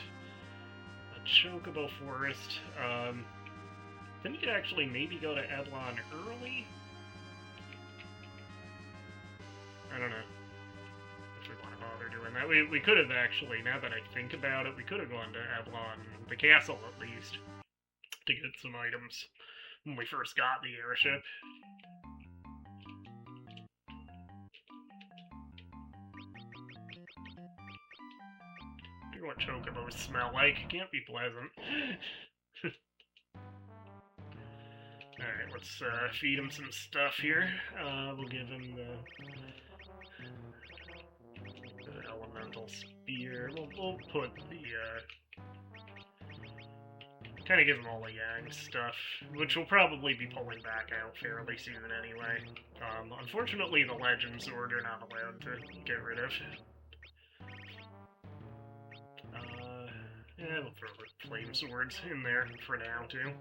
a chocobo forest. Then we could actually maybe go to Edlon early? I don't know if we want to bother doing that. We could have actually, now that I think about it, we could have gone to Edlon, the castle at least, to get some items when we first got the airship. what chocobos smell like. Can't be pleasant. Alright, let's feed him some stuff here. We'll give him the elemental spear. We'll put the kind of give him all the yang stuff, which we'll probably be pulling back out fairly soon anyway. Unfortunately, the legend sword are not allowed to get rid of. Yeah, we'll throw the flame swords in there for now, too.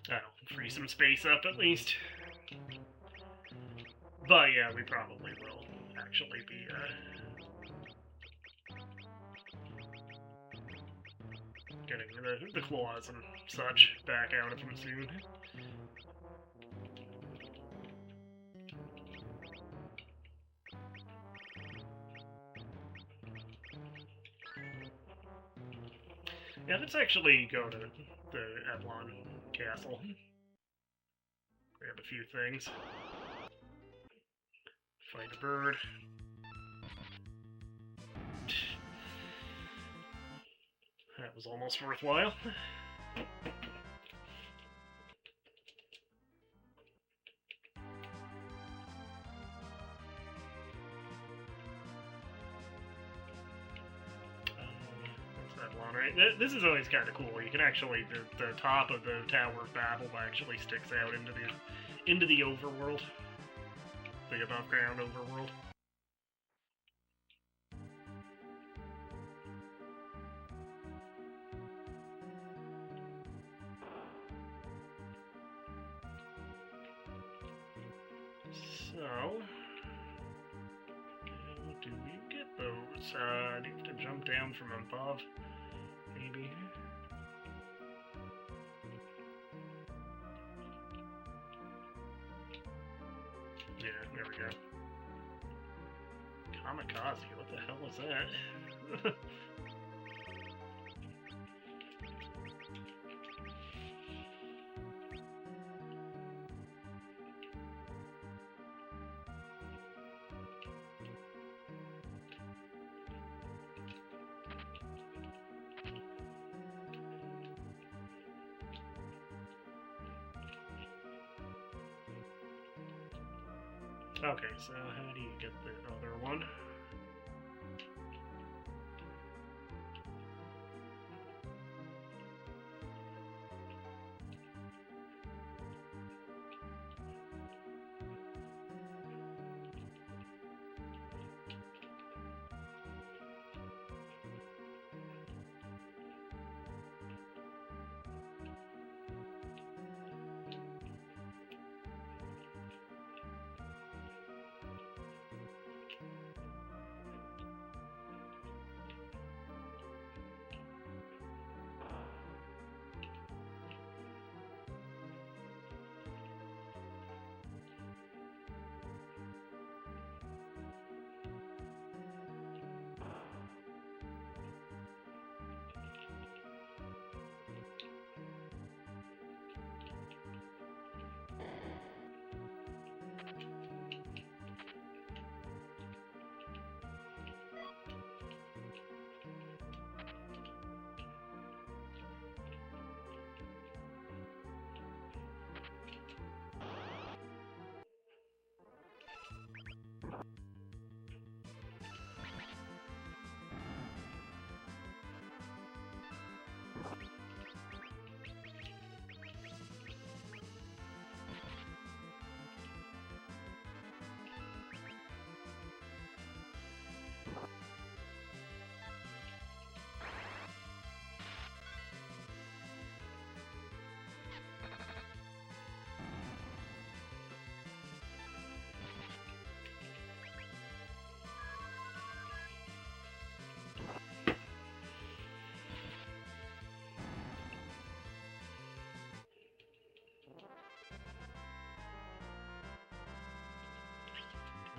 That'll free some space up, at least. But yeah, we probably will actually be, getting the claws and such back out of him soon. Yeah, let's actually go to the Eblon Castle. Grab a few things. Find a bird. That was almost worthwhile. Right? This is always kind of cool. You can actually the top of the Tower of Babel actually sticks out into the overworld, the above ground overworld. So, how do we get those? I need to jump down from above. Maybe. Yeah, there we go. Kamikaze, what the hell is that? Okay, so how do you get the other one?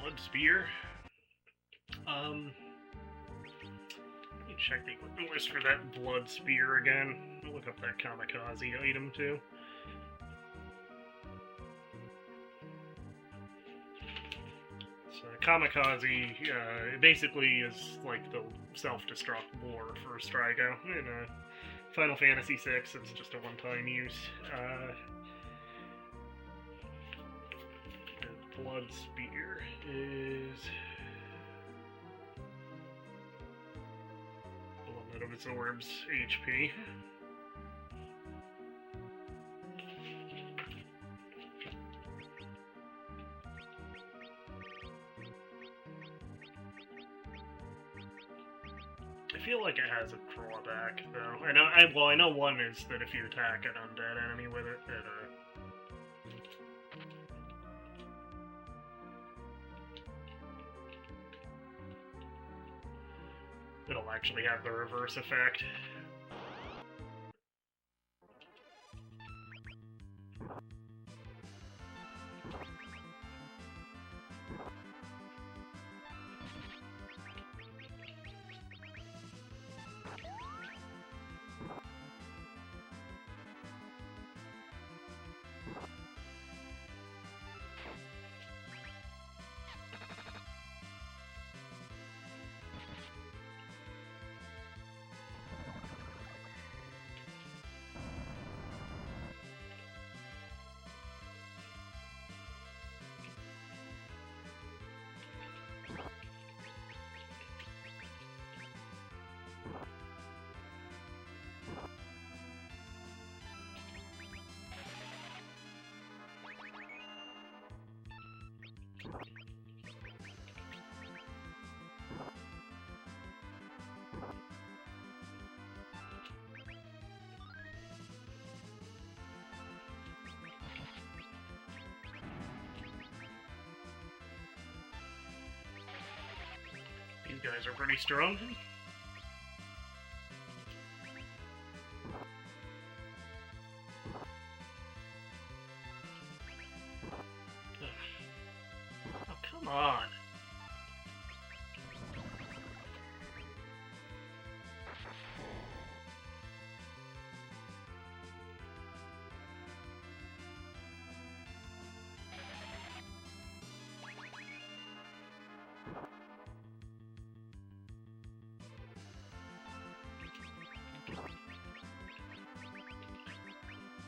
Blood Spear. Let me check the equipment list for that Blood Spear again. I'll look up that Kamikaze item too. So Kamikaze basically is like the self-destruct bore for Strigo in Final Fantasy VI. It's just a one-time use. The Blood Spear is the one that absorbs HP. I feel like it has a drawback, though. I know one is that if you attack an undead enemy with it, it'll actually have the reverse effect. These guys are pretty strong. Oh, come on.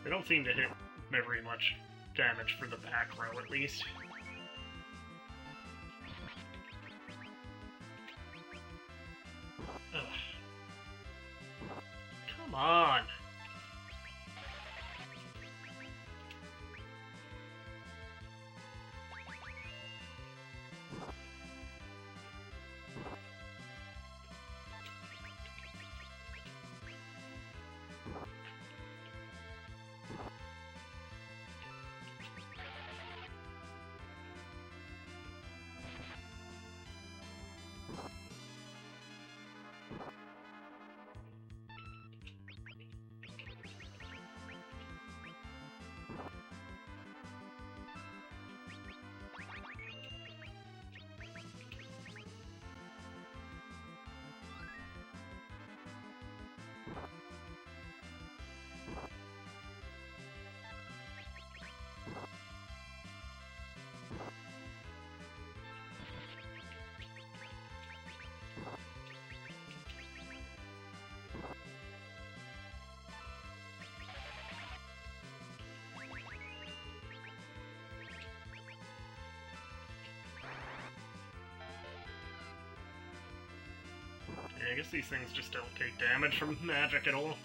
They don't seem to hit very much damage for the back row, at least. Ugh. Come on! Yeah, I guess these things just don't take damage from magic at all.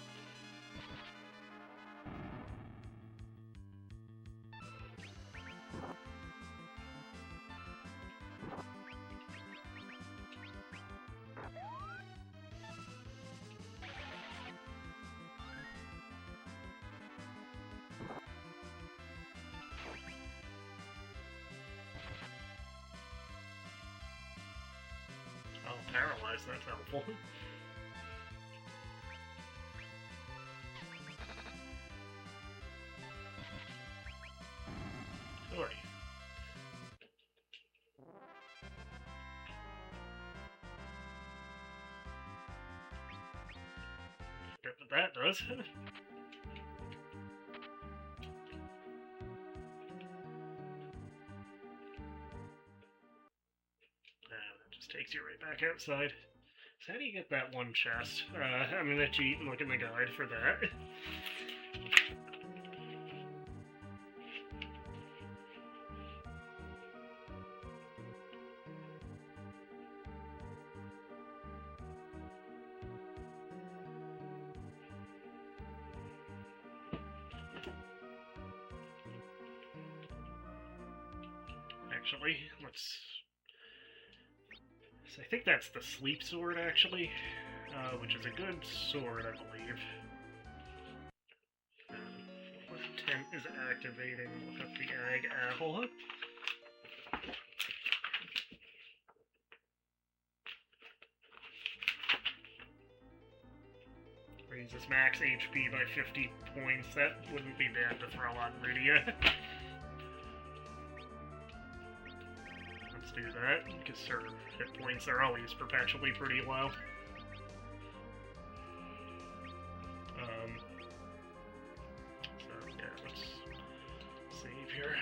Oh, paralyzed, that's helpful. Alright. what that does. That just takes you right back outside. So how do you get that one chest? I'm gonna cheat and look in the guide for that. Actually, let's... So I think that's the sleep sword, actually, which is a good sword, I believe. What tent is activating? Look up the ag apple. Raises max HP by 50 points. That wouldn't be bad to throw on Lydia. Let's do that, because her hit points are always perpetually pretty low. So, yeah, let's save here.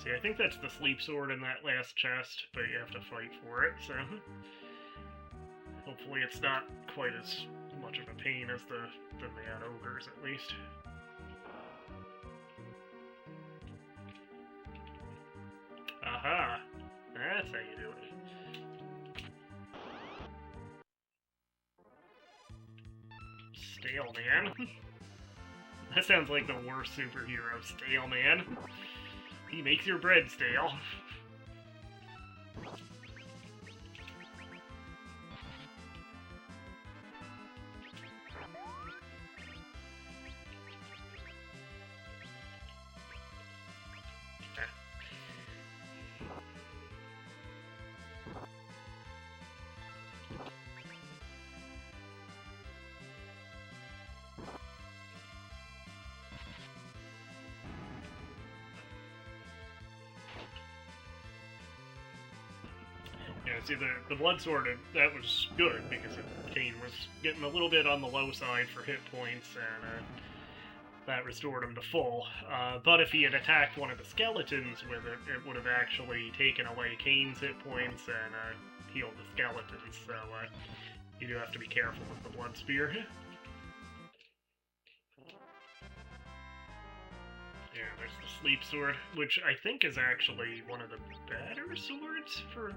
See, I think that's the sleep sword in that last chest, but you have to fight for it, so... Hopefully it's not quite as much of a pain as the mad ogres, at least. Aha! That's how you do it. Stale Man. That sounds like the worst superhero, Stale Man. He makes your bread stale. Yeah, see, the blood sword, that was good, because Kane was getting a little bit on the low side for hit points, and that restored him to full. But if he had attacked one of the skeletons with it, it would have actually taken away Kane's hit points and healed the skeletons, so you do have to be careful with the blood spear. Yeah, there's the sleep sword, which I think is actually one of the better swords for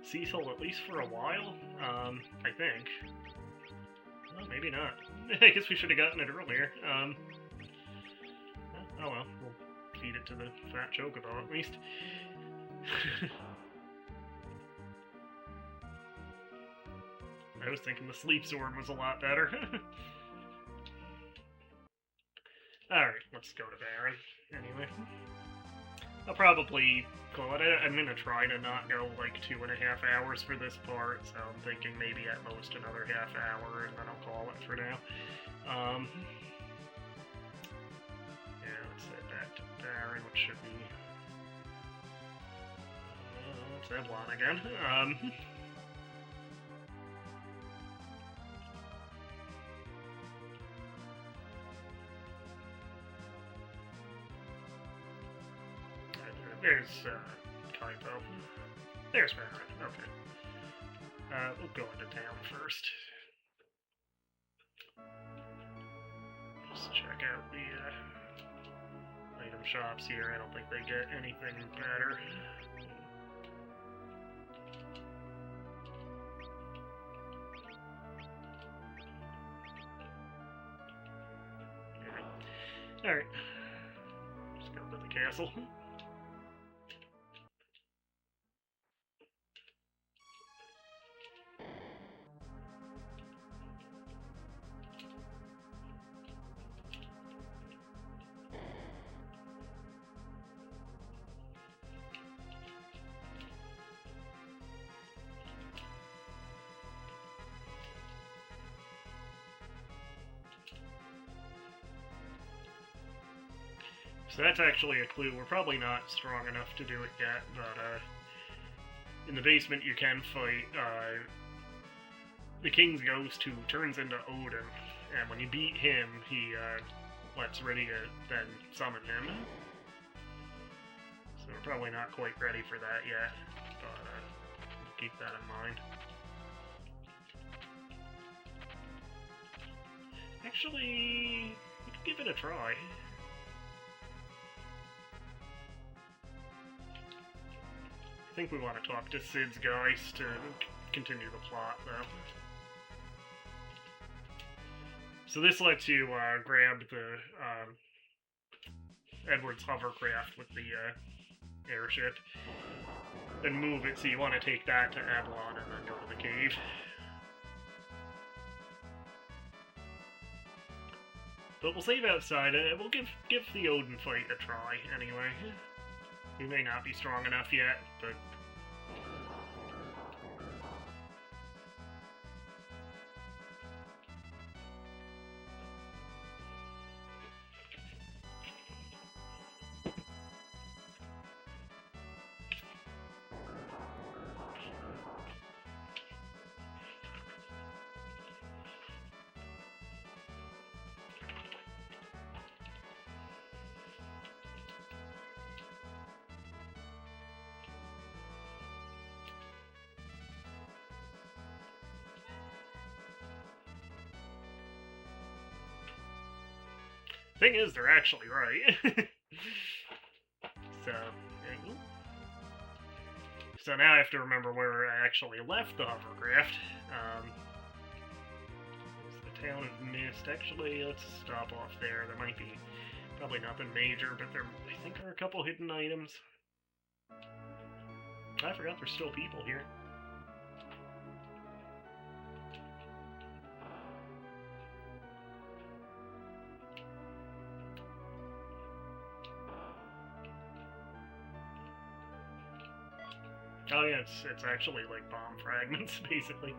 Cecil, at least for a while, I think. Well, maybe not. I guess we should have gotten it earlier. Oh well, we'll feed it to the fat chocobo at least. I was thinking the sleep sword was a lot better. Alright, let's go to Baron, anyway. I'll probably call it. I'm gonna try to not go like 2.5 hours for this part, so I'm thinking maybe at most another half hour, and then I'll call it for now. Yeah, let's head back to Baron, which should be... it's Eblon again. There's, Kaipo. There's Baron, okay. We'll go into town first. Just check out the, item shops here. I don't think they get anything better. Alright. Just go to the castle. So that's actually a clue. We're probably not strong enough to do it yet, but in the basement you can fight the King's Ghost, who turns into Odin, and when you beat him, he lets Rydia then summon him. So we're probably not quite ready for that yet, but keep that in mind. Actually, we could give it a try. I think we want to talk to Sid's Geist to continue the plot, though. So this lets you grab the Edward's hovercraft with the airship and move it, so you want to take that to Avalon and then go to the cave. But we'll save outside. We'll give the Odin fight a try anyway. We may not be strong enough yet, but... Thing is, they're actually right. So now I have to remember where I actually left the hovercraft. It's the town of Mist. Actually, let's stop off there. There might be probably nothing major, but there, I think, are a couple hidden items. I forgot there's still people here. Oh yeah, it's actually like bomb fragments, basically.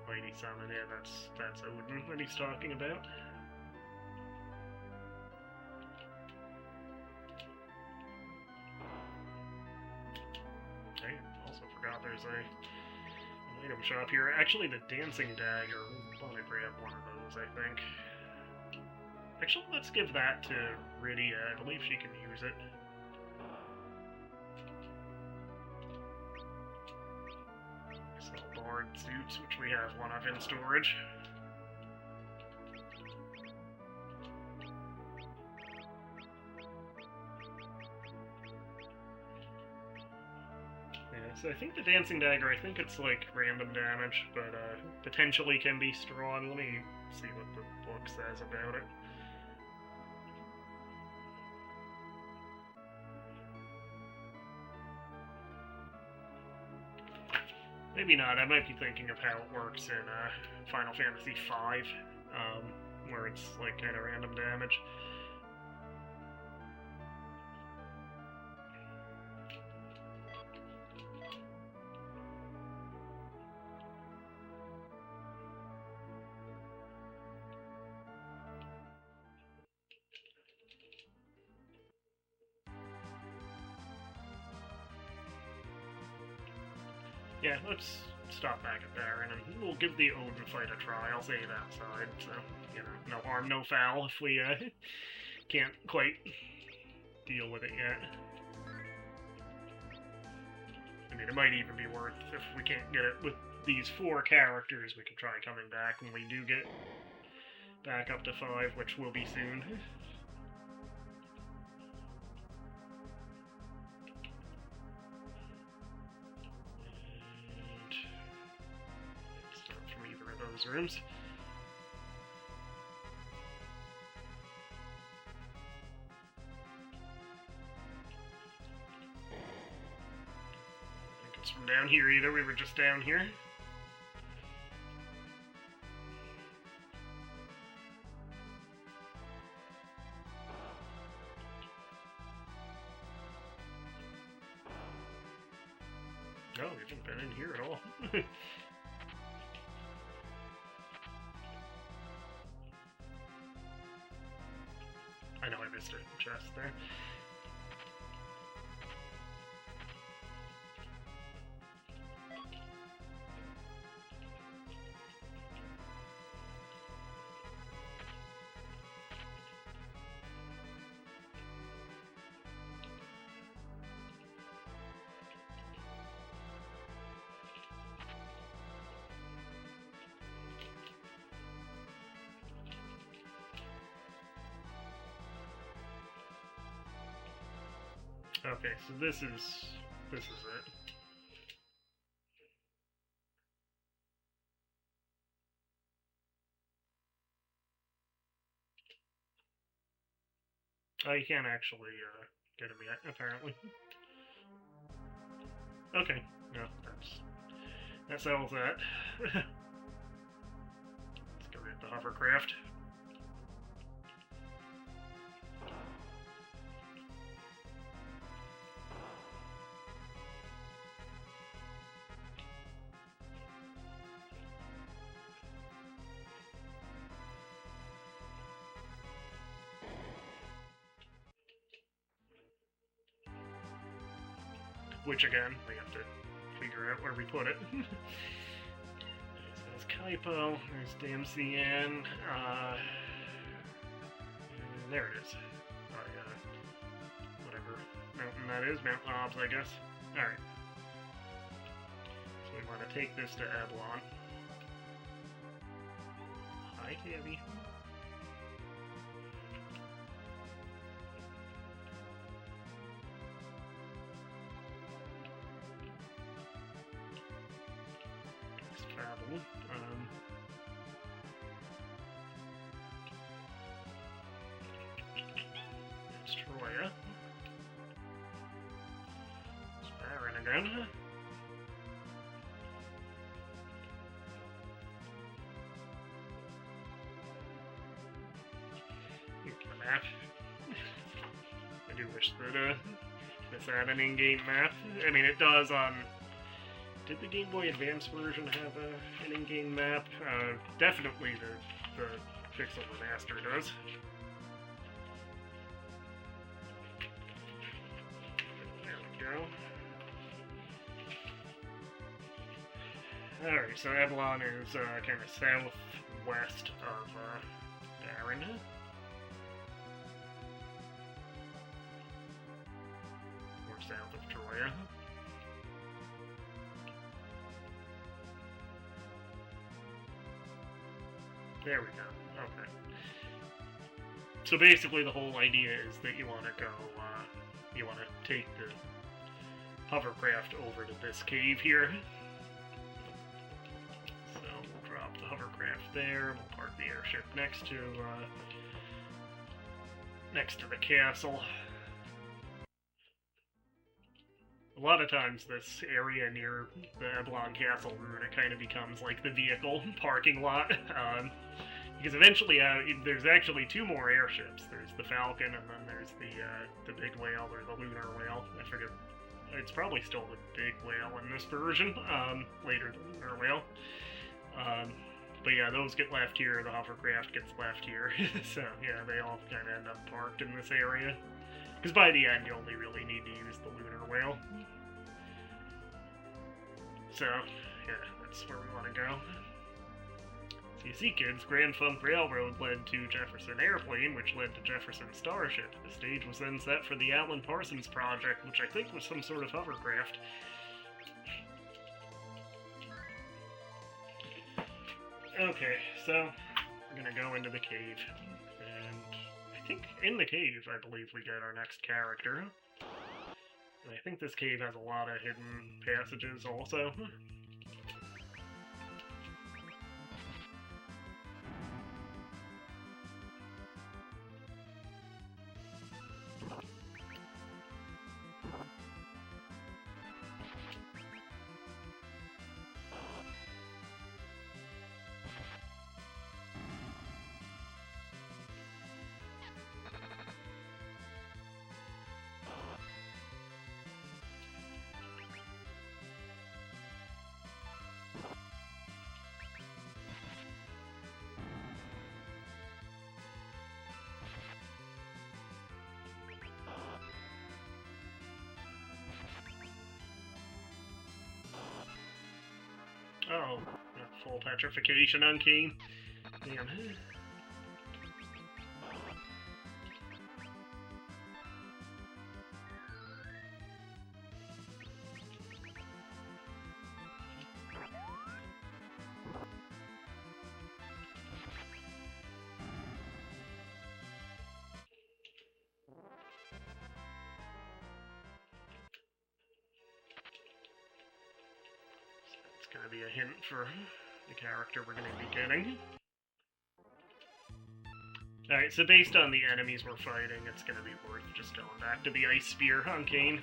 Lady Summon, yeah, that's Odin that he's talking about. I also forgot there's an item shop here. Actually, the Dancing Dagger, we'll want to grab one of those, I think. Actually, let's give that to Rydia. I believe she can use it. Bard suits, which we have one of in storage. Yeah, so I think the Dancing Dagger, I think it's like random damage, but potentially can be strong. Let me see what the book says about it. Maybe not. I might be thinking of how it works in Final Fantasy V, where it's like kind of random damage. Yeah, let's stop back at Baron, and we'll give the Odin fight a try. I'll save outside, so, you know, no harm, no foul if we can't quite deal with it yet. I mean, it might even be worth, if we can't get it with these 4 characters, we can try coming back when we do get back up to 5, which will be soon. Rooms. I think it's from down here either. We were just down here. No, we haven't been in here at all. I know I missed a chest there. Okay, so this is it. Oh, you can't actually get him yet, apparently. Okay, no, that settles that. Let's go get the hovercraft. Which, again, we have to figure out where we put it. There's Kaipo, there's Damcien, there it is. Whatever mountain that is, Mount Hobbs, I guess. Alright. So we want to take this to Avalon. Hi, Tabby. Travel. It's Troya. It's Baron again. The map. I do wish that this had an in-game map. I mean, it does on. Did the Game Boy Advance version have an in-game map? Definitely the Pixel Remaster does. There we go. Alright, so Avalon is kind of southwest of Baron. Or south of Troya. There we go. Okay. So basically, the whole idea is that you want to go, you want to take the hovercraft over to this cave here. So we'll drop the hovercraft there. We'll park the airship next to the castle. A lot of times, this area near the Avalon Castle Ruin, it kind of becomes like the vehicle parking lot. Because eventually, there's actually two more airships. There's the Falcon, and then there's the Big Whale, or the Lunar Whale. I forget. It's probably still the Big Whale in this version. Later, the Lunar Whale. But yeah, those get left here. The hovercraft gets left here. So yeah, they all kind of end up parked in this area. Because by the end, you only really need to use the Lunar Whale. So, yeah, that's where we want to go. So you see, kids, Grand Funk Railroad led to Jefferson Airplane, which led to Jefferson Starship. The stage was then set for the Alan Parsons Project, which I think was some sort of hovercraft. Okay, so we're gonna go into the cave. And I think in the cave, I believe we get our next character. And I think this cave has a lot of hidden passages also. Oh, full petrification on Kane. Damn. to be a hint for the character we're going to be getting. Alright, so based on the enemies we're fighting, it's going to be worth just going back to the Ice Spear on Kane.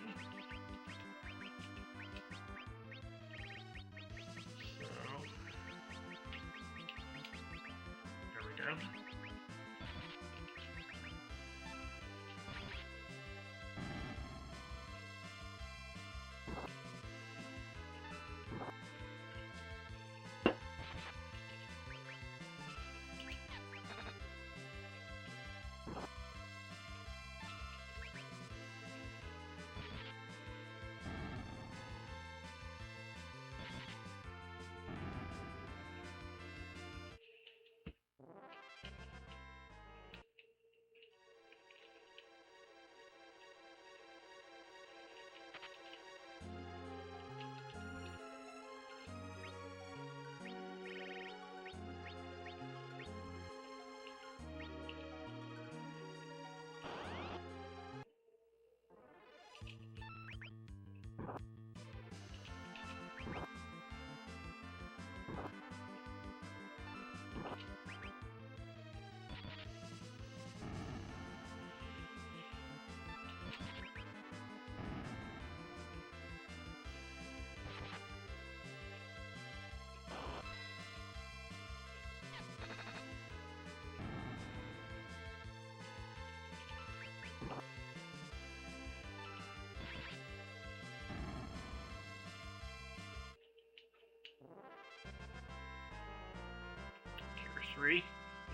Three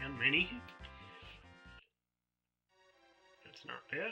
and mini. That's not bad.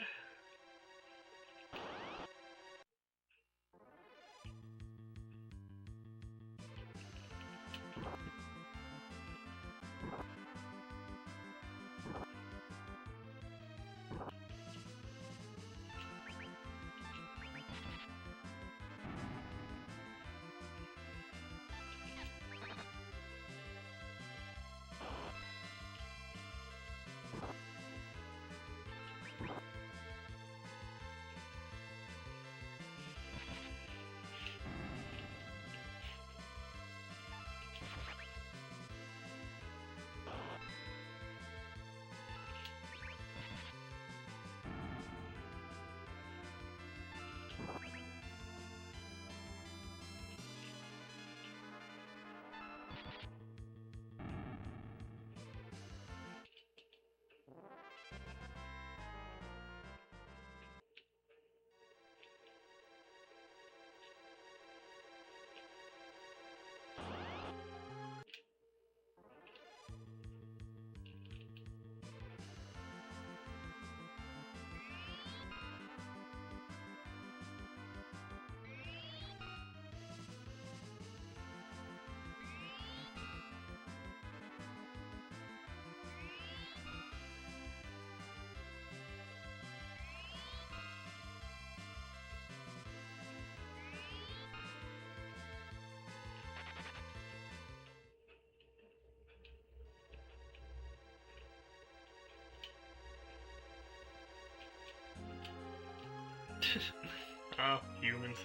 Oh, humans.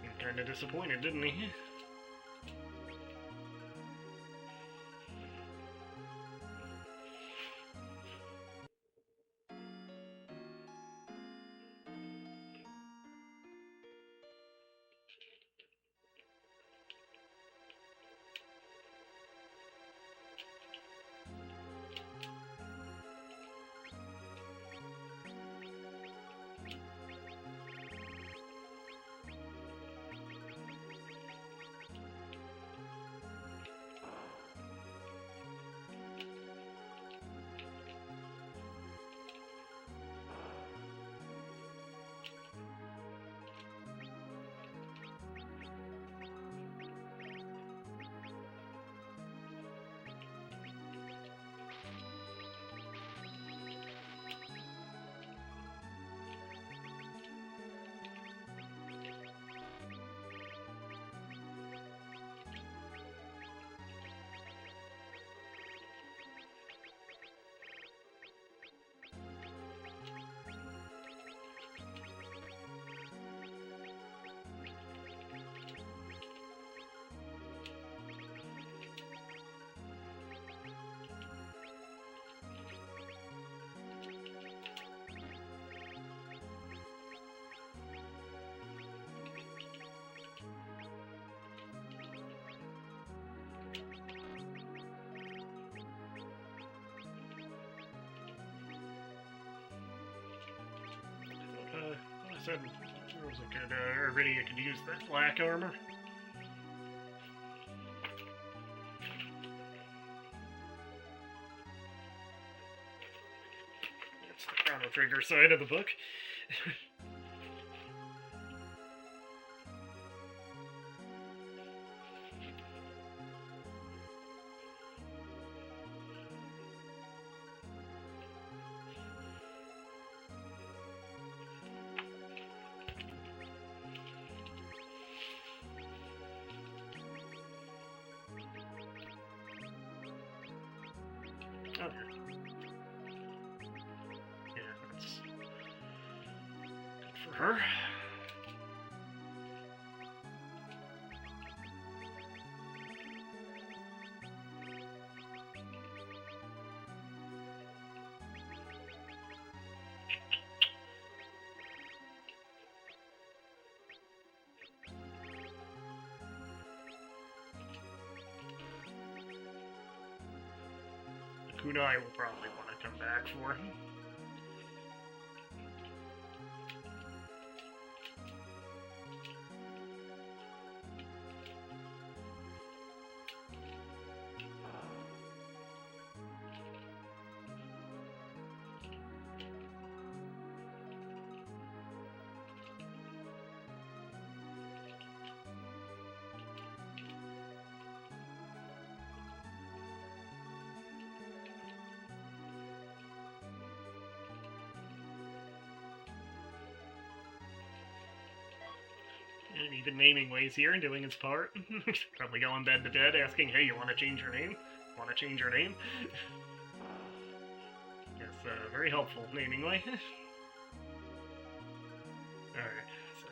Seemed kinda disappointed, didn't he? said Rydia could use that black armor. That's the Chrono Trigger side of the book. Her. Kunai will probably want to come back for him. And even naming ways here and doing his part. Probably going bed to bed asking, hey, you want to change your name? Want to change your name? Yes, very helpful naming way. Alright, so...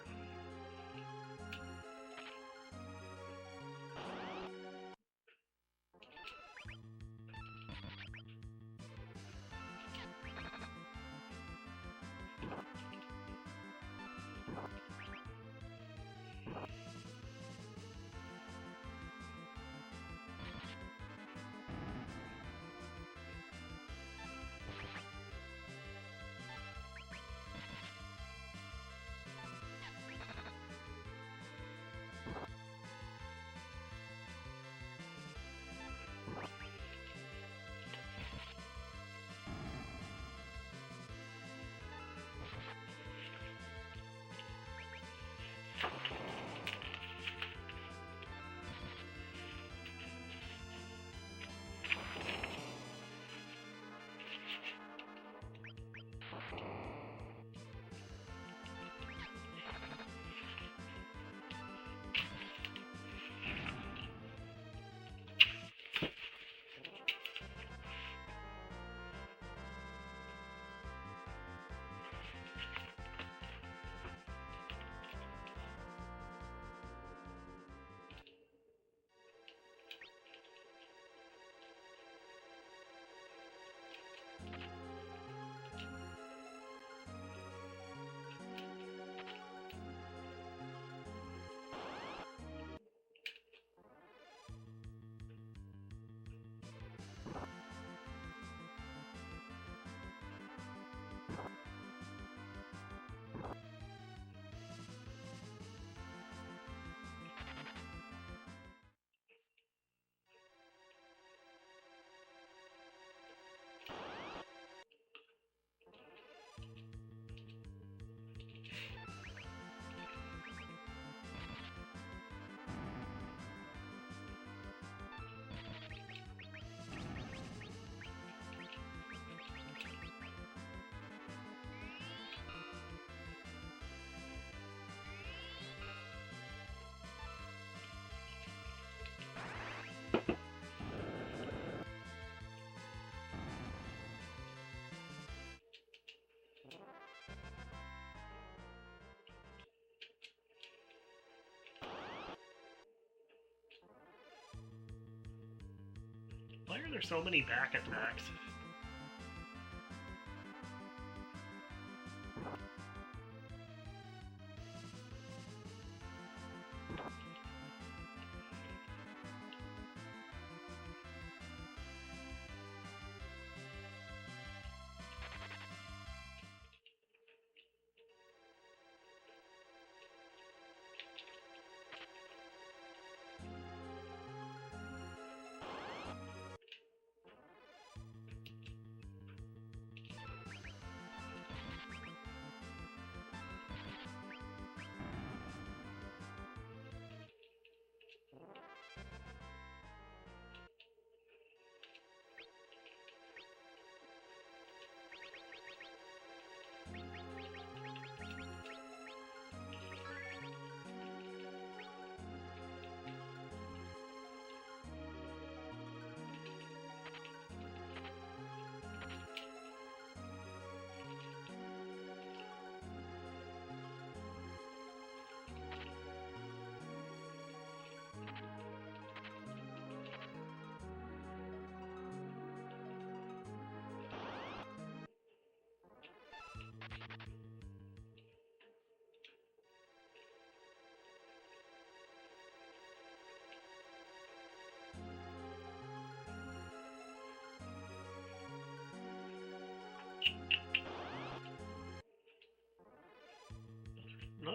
Why are there so many back attacks?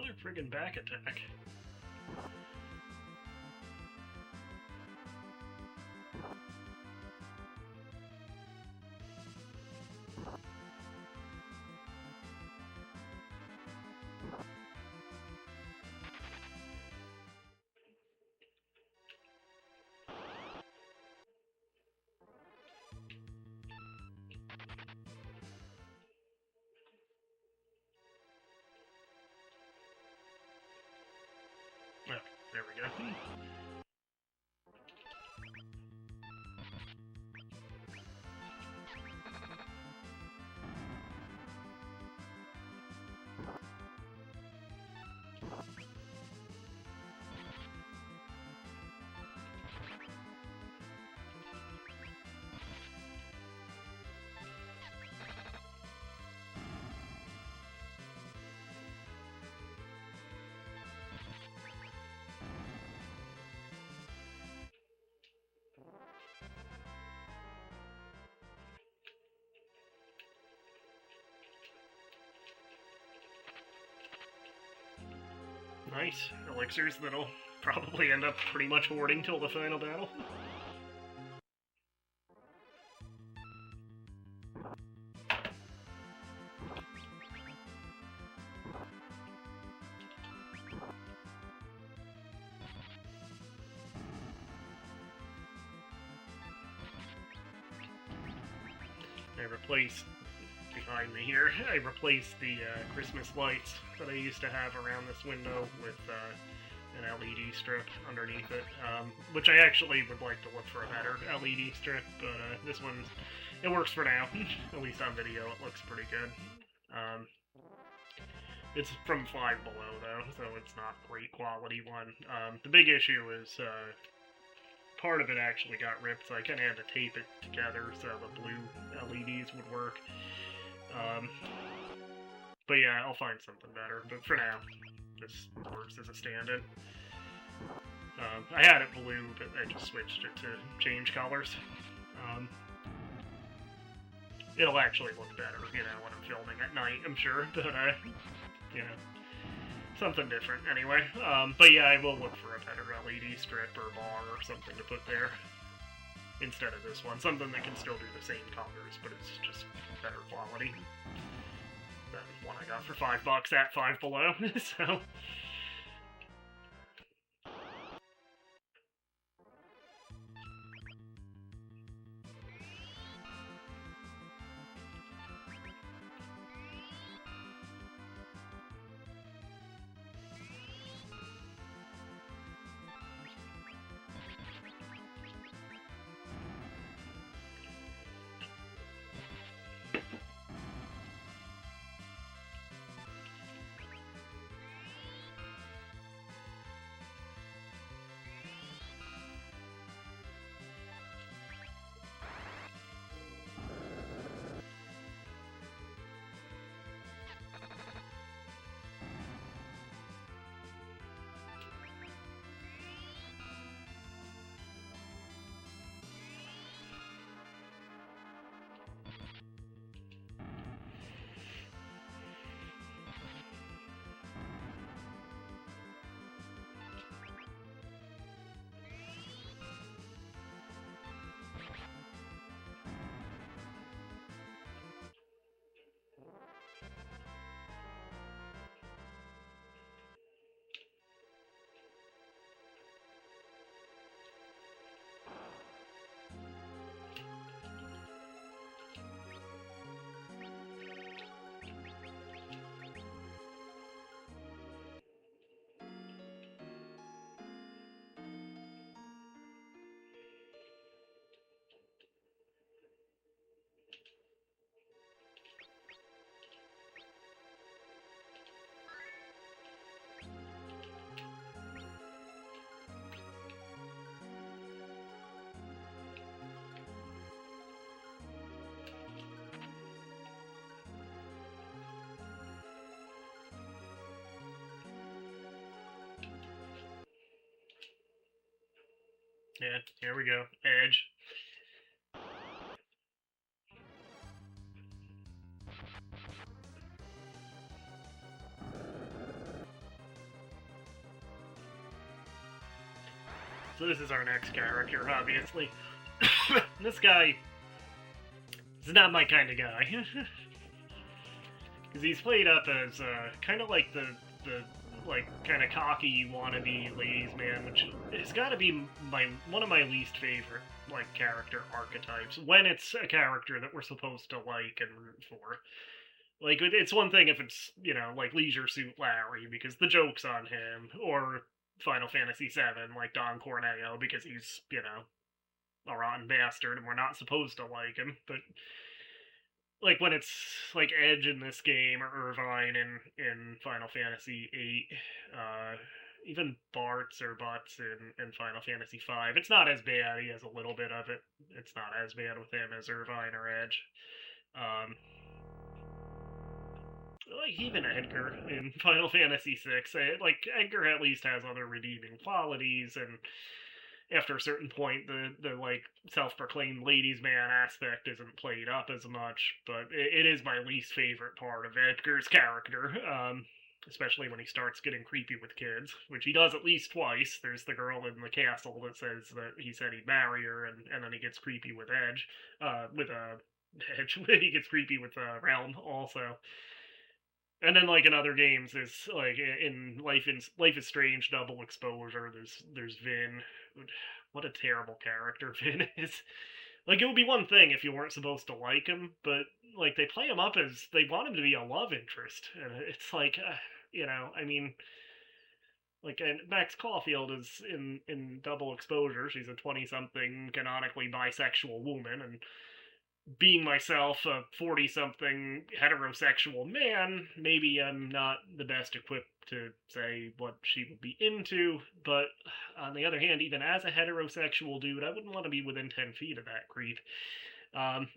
another friggin' back attack. Oh, there we go. Nice. Elixirs that'll probably end up pretty much hoarding till the final battle. I replaced, behind me here, I replaced the Christmas lights that I used to have around this window with an LED strip underneath it, which I actually would like to look for a better LED strip, but this one, it works for now. At least on video, it looks pretty good. It's from 5 below, though, so it's not great quality one. The big issue is part of it actually got ripped, so I kind of had to tape it together so the blue LEDs would work. But yeah, I'll find something better. But for now, this works as a stand-in. I had it blue, but I just switched it to change colors. It'll actually look better, you know, when I'm filming at night, I'm sure, but, you know, something different anyway. But yeah, I will look for a better LED strip or bar or something to put there instead of this one. Something that can still do the same colors, but it's just better quality than one I got for $5 at 5 below, so... Yeah, here we go. Edge. So this is our next character, obviously. This guy is not my kind of guy. Because he's played up as kind of like the like kind of cocky wannabe ladies man, which has got to be one of my least favorite like character archetypes when it's a character that we're supposed to like and root for. Like, it's one thing if it's, you know, like Leisure Suit Larry because the joke's on him, or Final Fantasy VII like Don Corneo because he's, you know, a rotten bastard and we're not supposed to like him. But like when it's like Edge in this game or Irvine in Final Fantasy VIII, even Bartz or Butts in Final Fantasy V, it's not as bad. He has a little bit of it. It's not as bad with him as Irvine or Edge. Like even Edgar in Final Fantasy VI, like Edgar at least has other redeeming qualities, and after a certain point, the like self-proclaimed ladies' man aspect isn't played up as much. But it is my least favorite part of Edgar's character, especially when he starts getting creepy with kids, which he does at least twice. There's the girl in the castle that says that he said he'd marry her, and then he gets creepy with Edge, Edge. He gets creepy with Realm also. And then, like in other games, there's like in Life is Strange Double Exposure. There's Vin. What a terrible character Vin is. Like, it would be one thing if you weren't supposed to like him, but like they play him up as they want him to be a love interest, and it's like, you know, I mean, like Max Caulfield is in Double Exposure. She's a 20-something canonically bisexual woman, and being myself a 40-something heterosexual man, maybe I'm not the best equipped to say what she would be into, but on the other hand, even as a heterosexual dude, I wouldn't want to be within 10 feet of that creep. And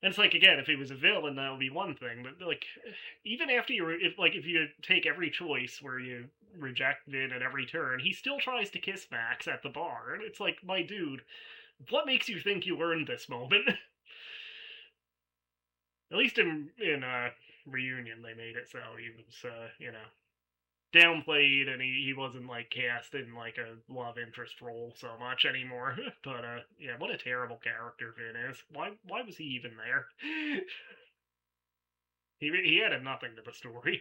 it's like, again, if he was a villain, that would be one thing, but like, even after if you take every choice where you reject Vin at every turn, he still tries to kiss Max at the bar, and it's like, my dude, what makes you think you earned this moment? At least in Reunion, they made it so he was, you know, downplayed, and he wasn't like cast in like a love interest role so much anymore. But yeah, what a terrible character Vin is. Why was he even there? He added nothing to the story.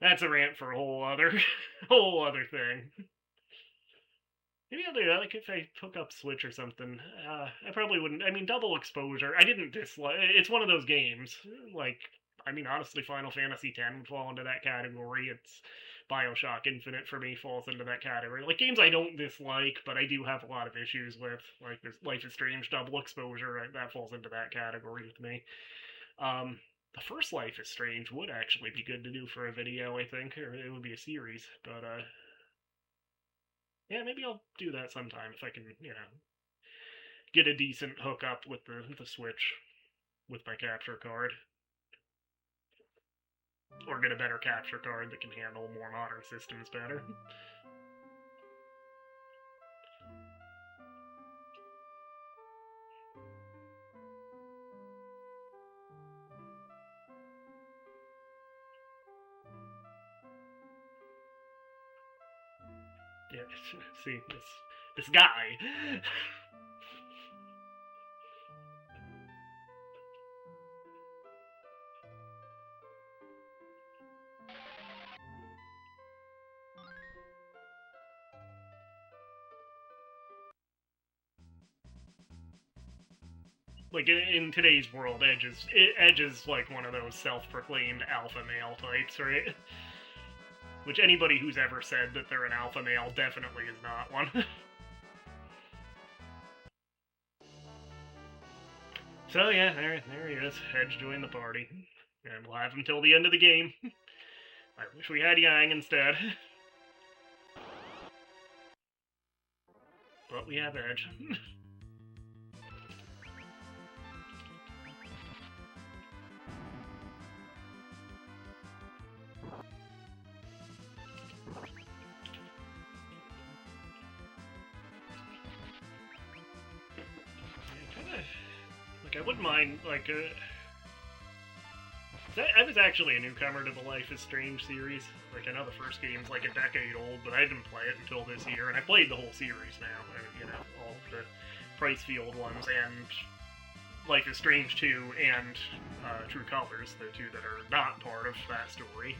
That's a rant for a whole other thing. Maybe I'll do that, like, if I hook up Switch or something. I probably wouldn't. I mean, Double Exposure, I didn't dislike. It's one of those games. Like, I mean, honestly, Final Fantasy X would fall into that category. It's Bioshock Infinite, for me, falls into that category. Like, games I don't dislike, but I do have a lot of issues with. Like, there's Life is Strange, Double Exposure, that falls into that category with me. The first Life is Strange would actually be good to do for a video, I think, or it would be a series, but, yeah, maybe I'll do that sometime if I can, you know, get a decent hookup with the Switch with my capture card. Or get a better capture card that can handle more modern systems better. Yeah, see, this guy. Like, in today's world, Edge is like one of those self-proclaimed alpha male types, right? Which anybody who's ever said that they're an alpha male definitely is not one. So yeah, there he is. Edge joined the party. And we'll have him till the end of the game. I wish we had Yang instead. But we have Edge. I wouldn't mind, like, I was actually a newcomer to the Life is Strange series. Like, I know the first game's like a decade old, but I didn't play it until this year, and I played the whole series now. You know, all the Pricefield ones, and Life is Strange 2, and True Colors, the two that are not part of that story.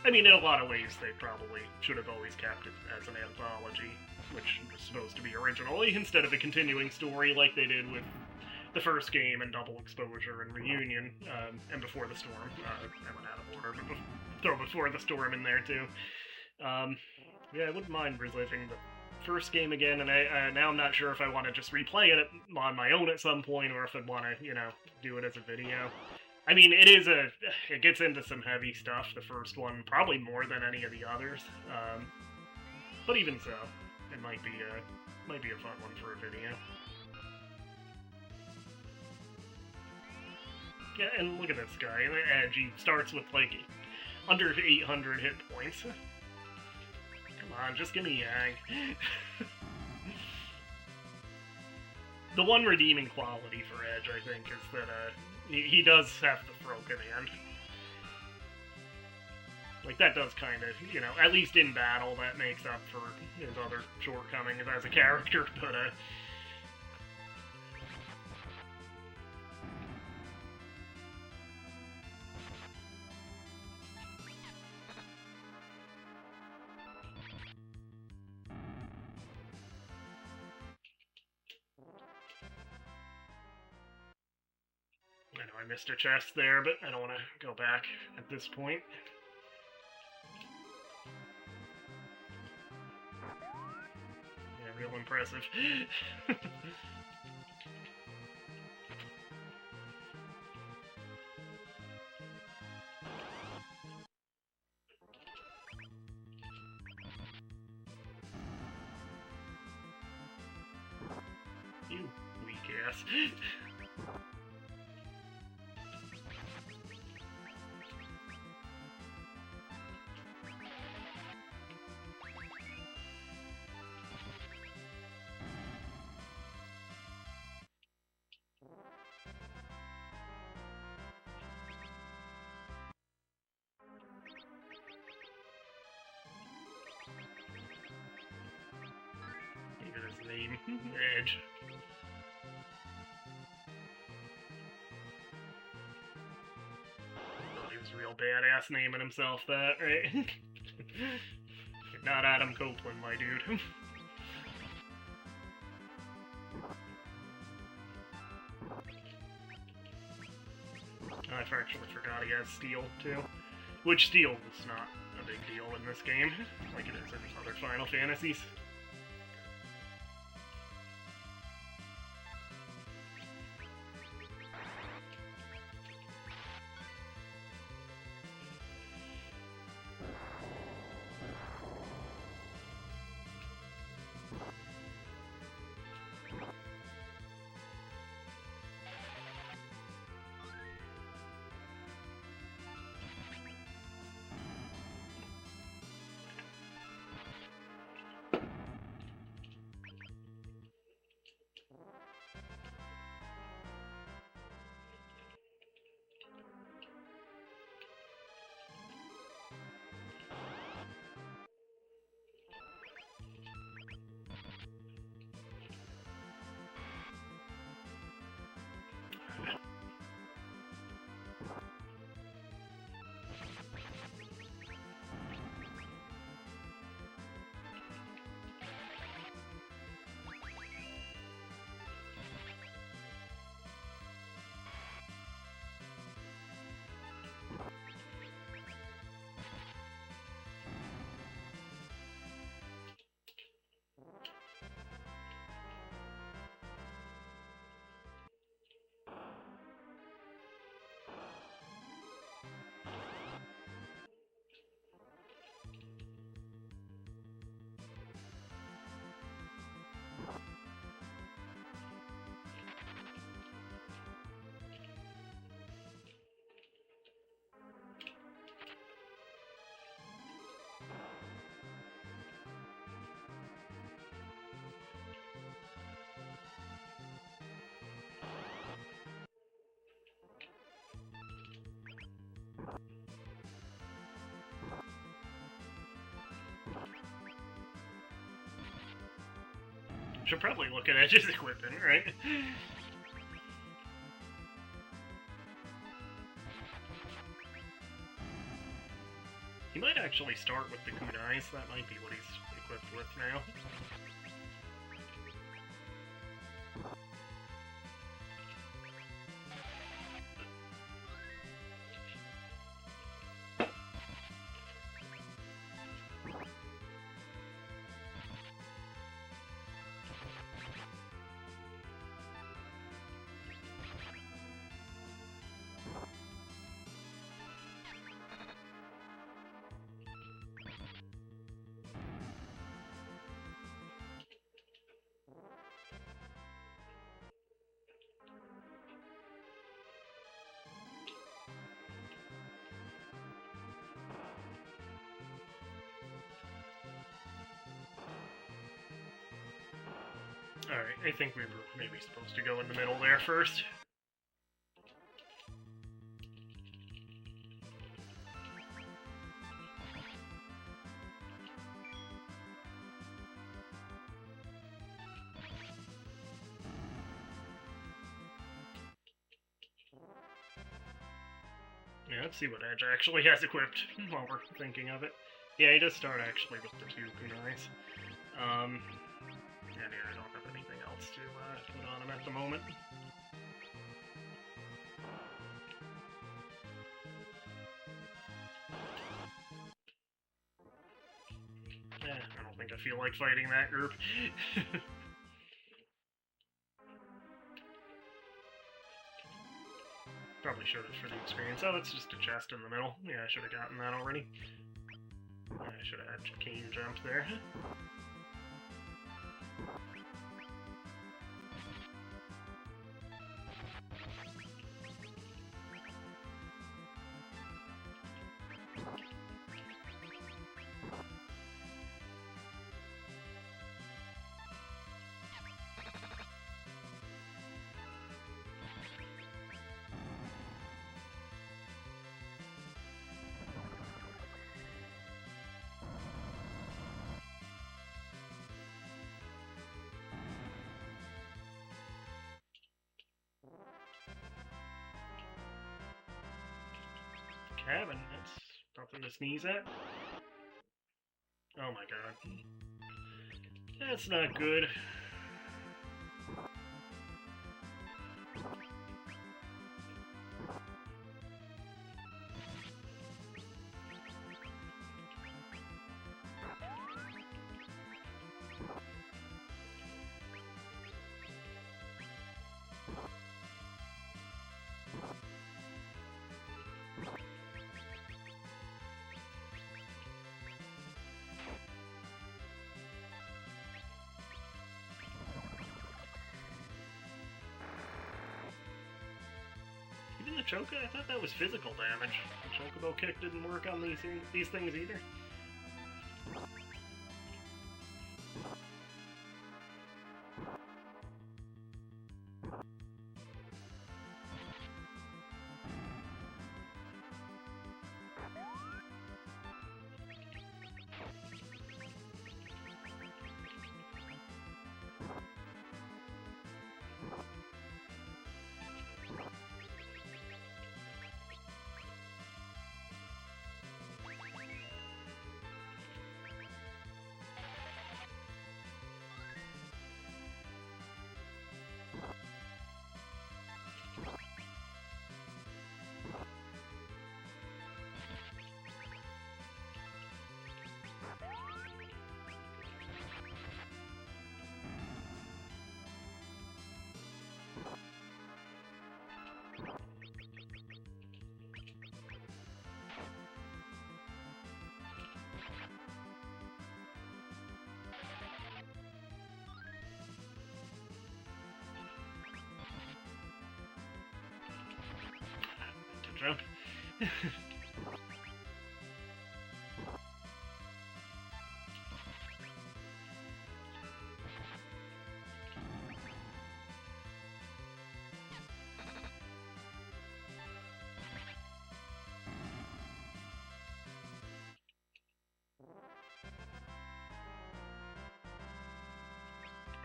I mean, in a lot of ways, they probably should have always kept it as an anthology, which was supposed to be originally, instead of a continuing story like they did with the first game and Double Exposure and Reunion, and Before the Storm. I went out of order, but throw Before the Storm in there too. Yeah, I wouldn't mind reliving the first game again, and now I'm not sure if I want to just replay it on my own at some point, or if I'd want to, you know, do it as a video. I mean, it gets into some heavy stuff, the first one, probably more than any of the others. But even so, it might be a fun one for a video. Yeah, and look at this guy, Edge. He starts with, like, under 800 hit points. Come on, just give me Yang. The one redeeming quality for Edge, I think, is that, he does have the throw command. Like, that does kind of, you know, at least in battle, that makes up for his other shortcomings as a character, but, I know I missed a chest there, but I don't want to go back at this point. Yeah, real impressive. You weak ass. His name, Edge. Thought he was real badass naming himself that, right? You're not Adam Copeland, my dude. I actually forgot he has steel, too. Which steel was not a big deal in this game, like it is in other Final Fantasies. Should probably look at Edge's equipment, right? He might actually start with the kunais. That might be what he's equipped with now. Alright, I think we were maybe supposed to go in the middle there first. Yeah, let's see what Edge actually has equipped while we're thinking of it. Yeah, he does start actually with the 2 kunais. And yeah, I don't have anything else to put on him at the moment. Yeah, I don't think I feel like fighting that group. Probably should have for the experience. Oh, it's just a chest in the middle. Yeah, I should have gotten that already. I should have had cane jump there. Cabin, that's nothing to sneeze at. Oh my god. That's not good. Even the Choka, I thought that was physical damage. The Chocobo kick didn't work on these things either. Jump.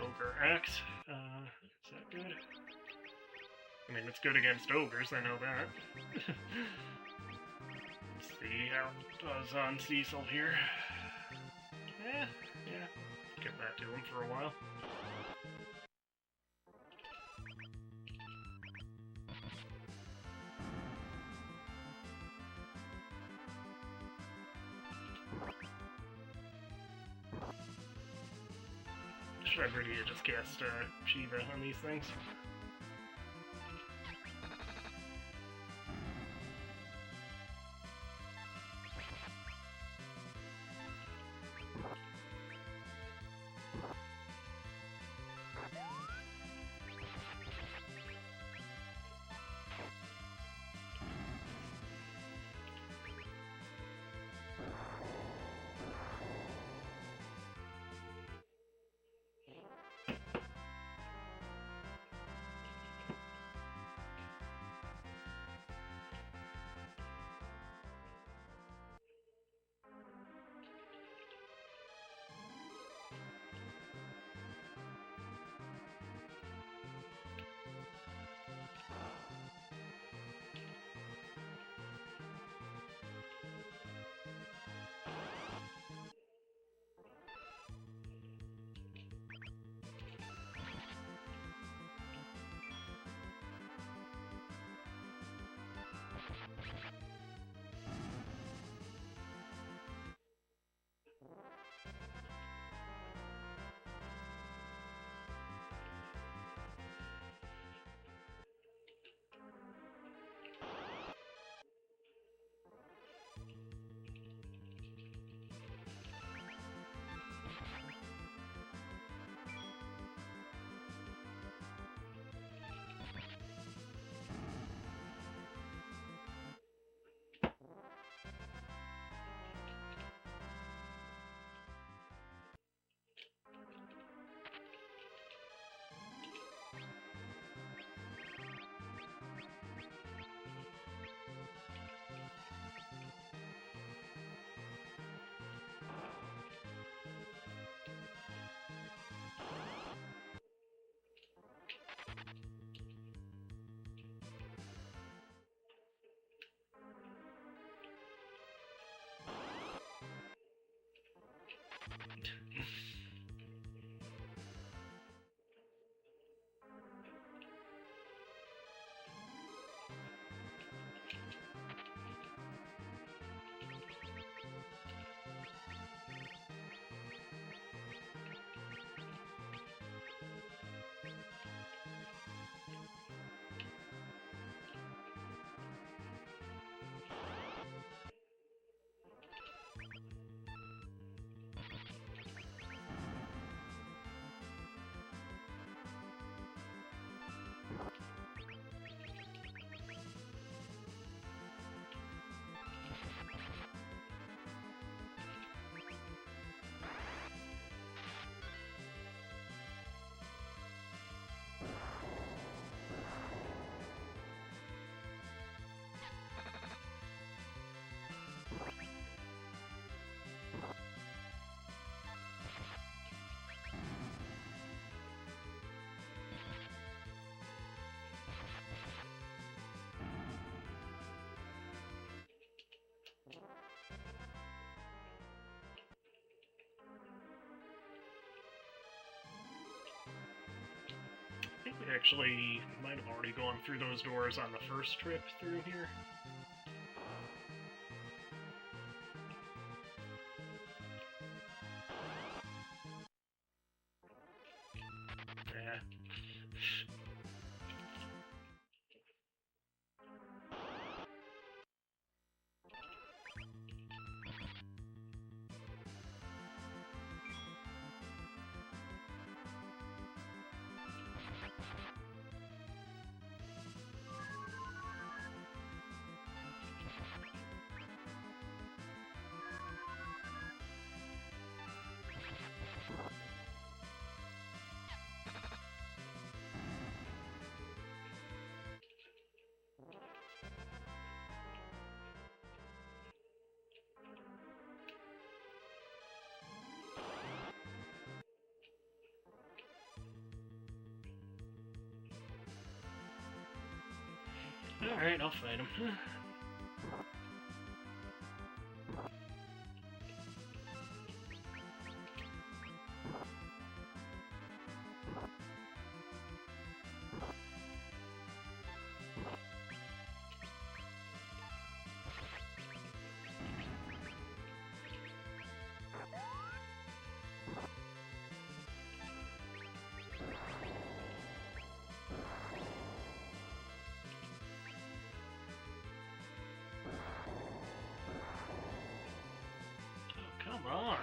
Ogre Axe. Is that good? I mean, it's good against ogres, I know that. Let's see how it does on Cecil here. Yeah. Get that to him for a while. Should I really just cast Shiva on these things? I think we actually might have already gone through those doors on the first trip through here. Yeah. Alright, I'll fight him. Come on.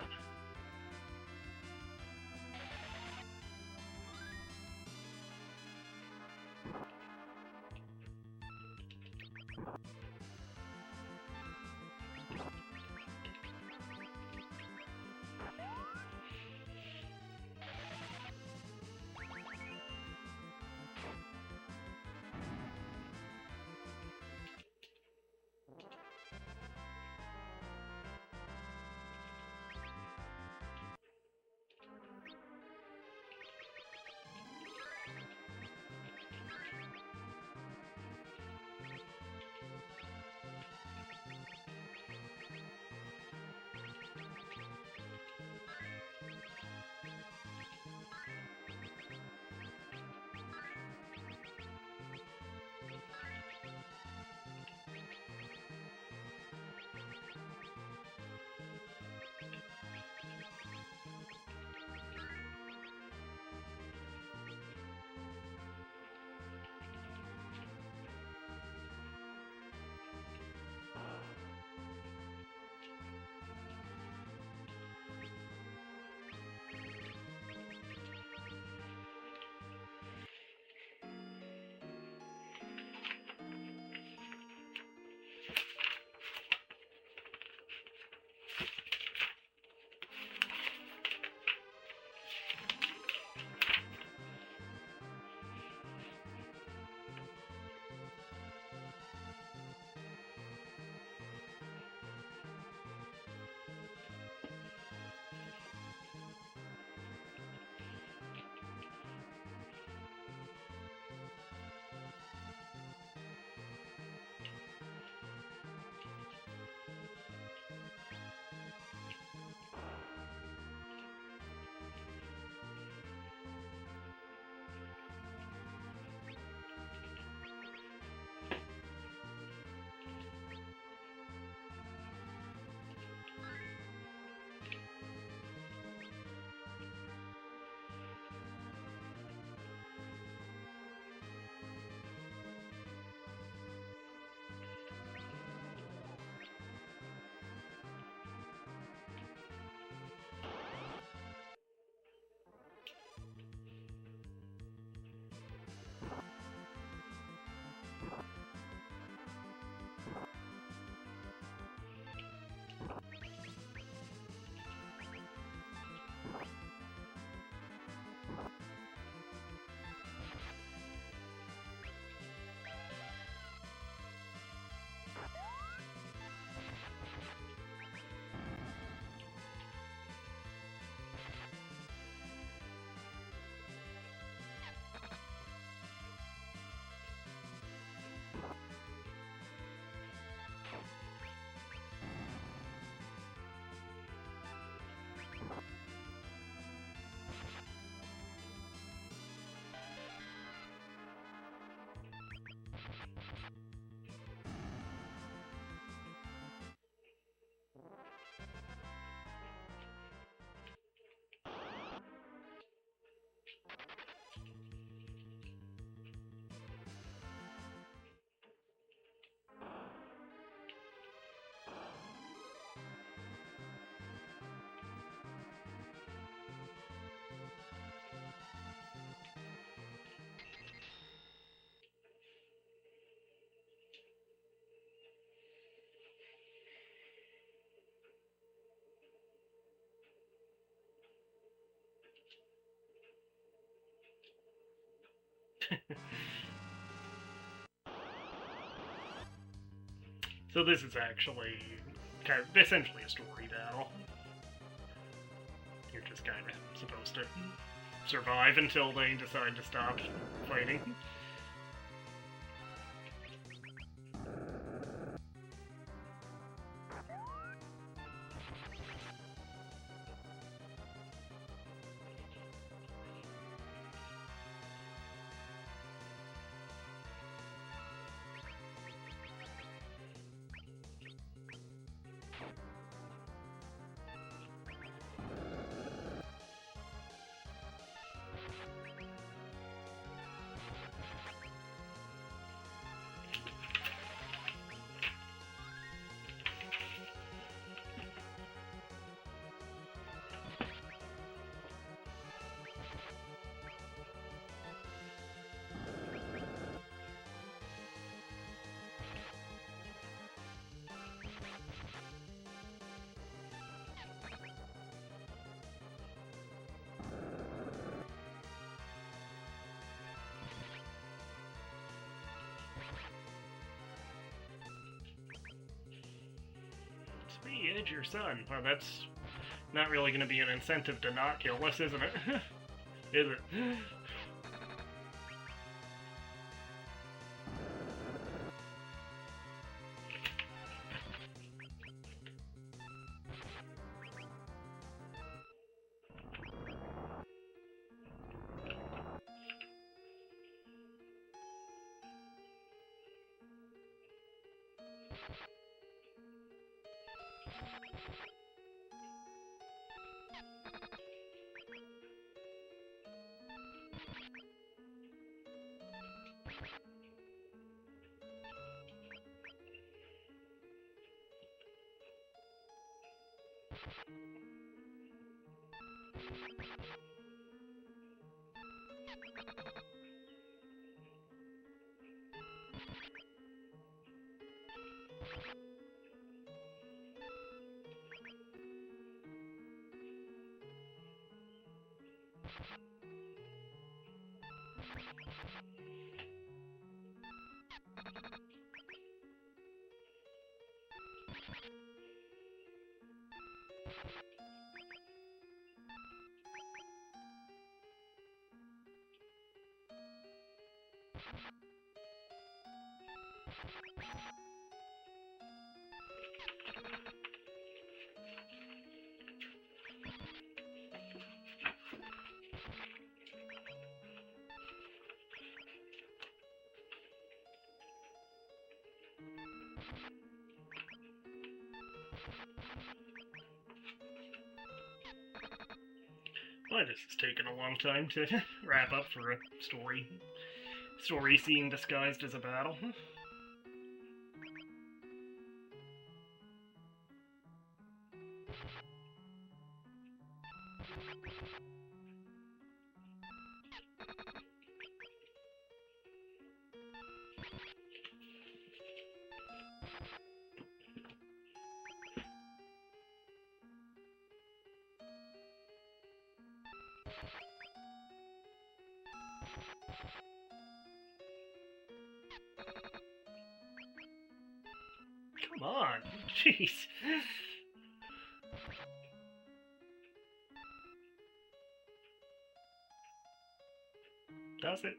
So this is actually kind of essentially a story battle. You're just kind of supposed to survive until they decide to stop fighting. Hey, Edge, your son. Well, that's not really going to be an incentive to not kill us, isn't it? Is it? Why, this is taking a long time to wrap up for a story scene disguised as a battle. Come on, jeez. Does it?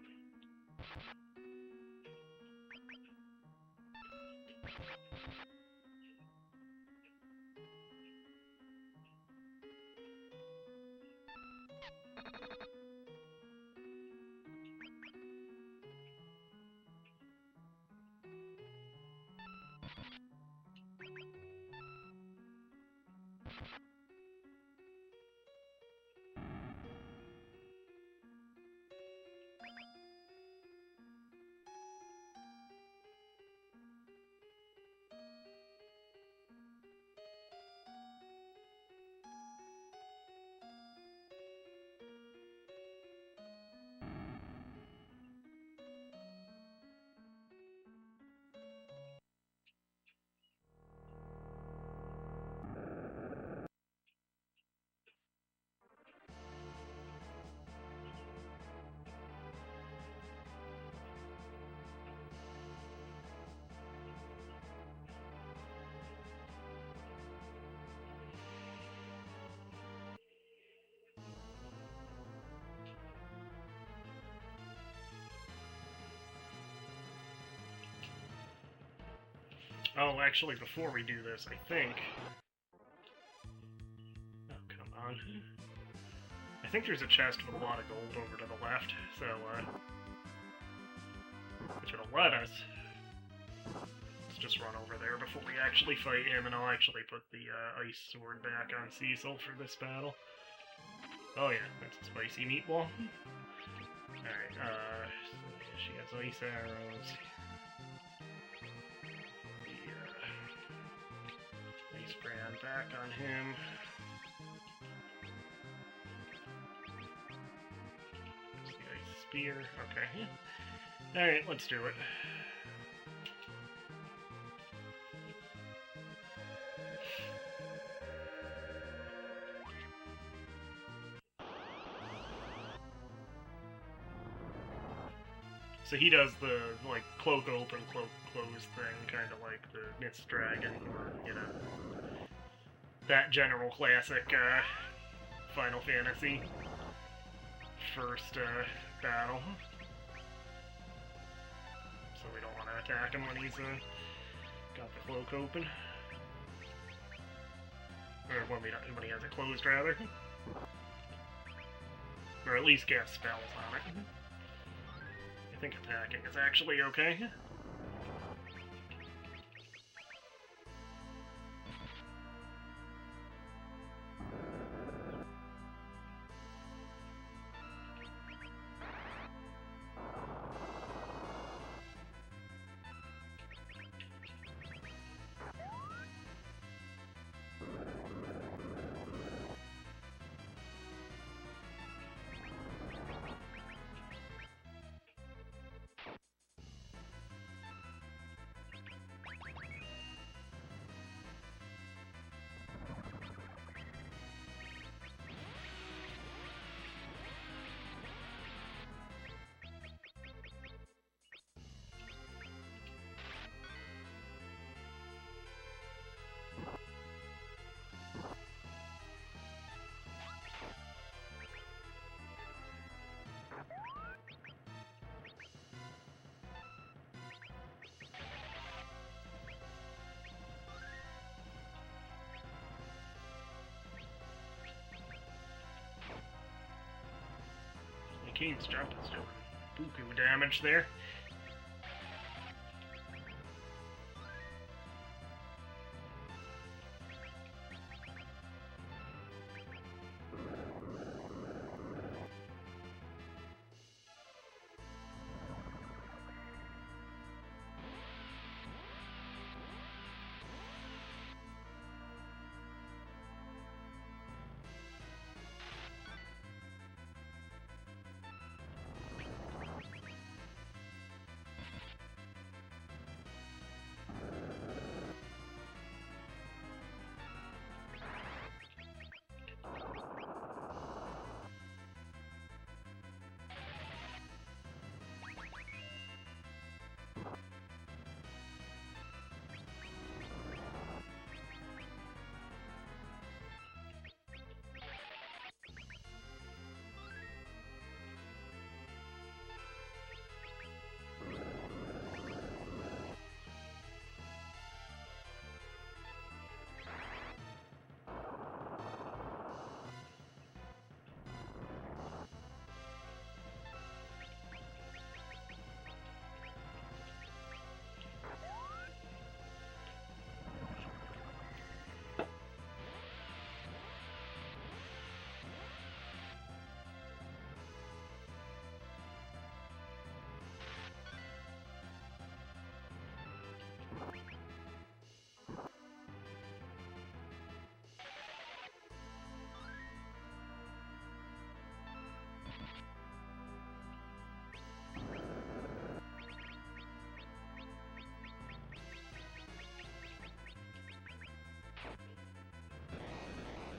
Oh, actually, before we do this, I think... Oh, come on. I think there's a chest with a lot of gold over to the left, so, which will let us. Let's just run over there before we actually fight him, and I'll actually put the, ice sword back on Cecil for this battle. Oh yeah, that's a spicy meatball. Alright, so she has ice arrows. Ice brand back on him. There's the ice spear. Okay. Alright, let's do it. So he does the, like, cloak open, cloak close thing, kind of like the Mist Dragon, or, you know, that general classic Final Fantasy first battle. So we don't want to attack him when he's got the cloak open. Or when he has it closed, rather. Or at least cast spells on it. I think attacking is actually okay. Kane's jump is doing buku damage there.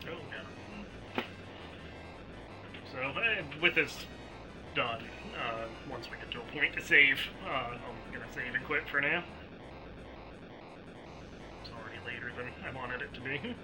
Oh, no. So, with this done, once we get to a point to save, I'm gonna save and quit for now. It's already later than I wanted it to be.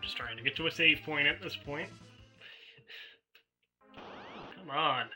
Just trying to get to a save point at this point. Come on.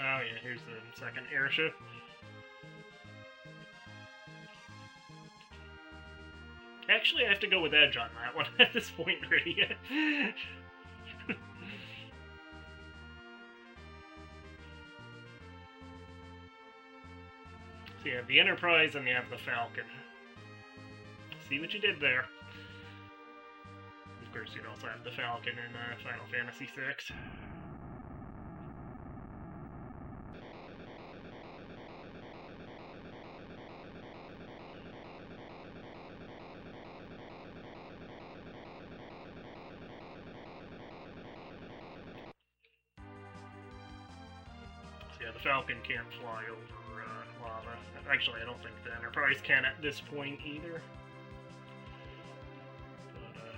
Oh yeah, here's the second airship. Actually, I have to go with Edge on that one at this point, really. So you have the Enterprise and you have the Falcon. See what you did there. Of course, you'd also have the Falcon in Final Fantasy VI. Yeah, the Falcon can't fly over lava. Actually, I don't think the Enterprise can at this point either. But,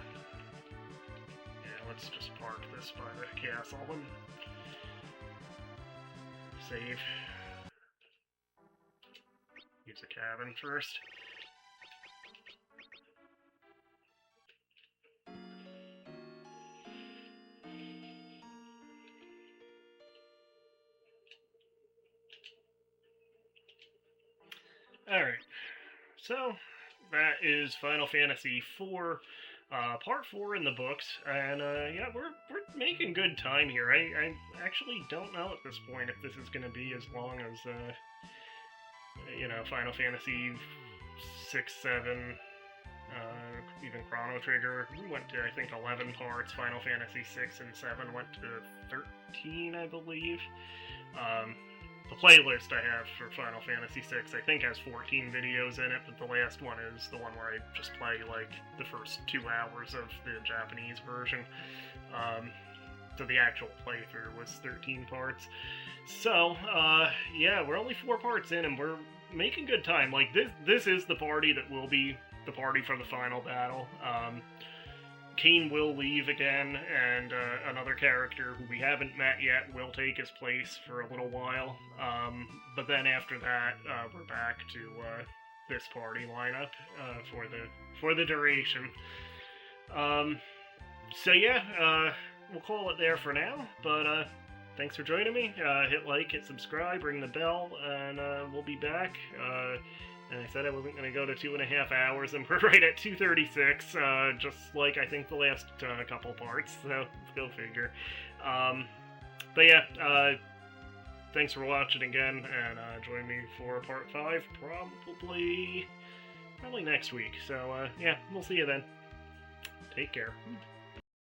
yeah, let's just park this by the castle and save. Use a cabin first. Alright, so that is Final Fantasy IV, Part 4 in the books, and yeah, we're making good time here. I actually don't know at this point if this is going to be as long as, you know, Final Fantasy 6, 7, even Chrono Trigger. We went to, I think, 11 parts. Final Fantasy 6 and 7 went to 13, I believe. The playlist I have for Final Fantasy VI, I think, has 14 videos in it, but the last one is the one where I just play, like, the first 2 hours of the Japanese version. So the actual playthrough was 13 parts. So, yeah, we're only 4 parts in, and we're making good time. Like, this is the party that will be the party for the final battle. Kane will leave again, and another character who we haven't met yet will take his place for a little while. But then after that, we're back to this party lineup for the duration. So yeah, we'll call it there for now. But thanks for joining me. Hit like, hit subscribe, ring the bell, and we'll be back. And I said I wasn't going to go to 2.5 hours, and we're right at 2:36, just like I think the last couple parts, so go figure. But yeah, thanks for watching again, and join me for part 5, probably next week. So yeah, we'll see you then. Take care.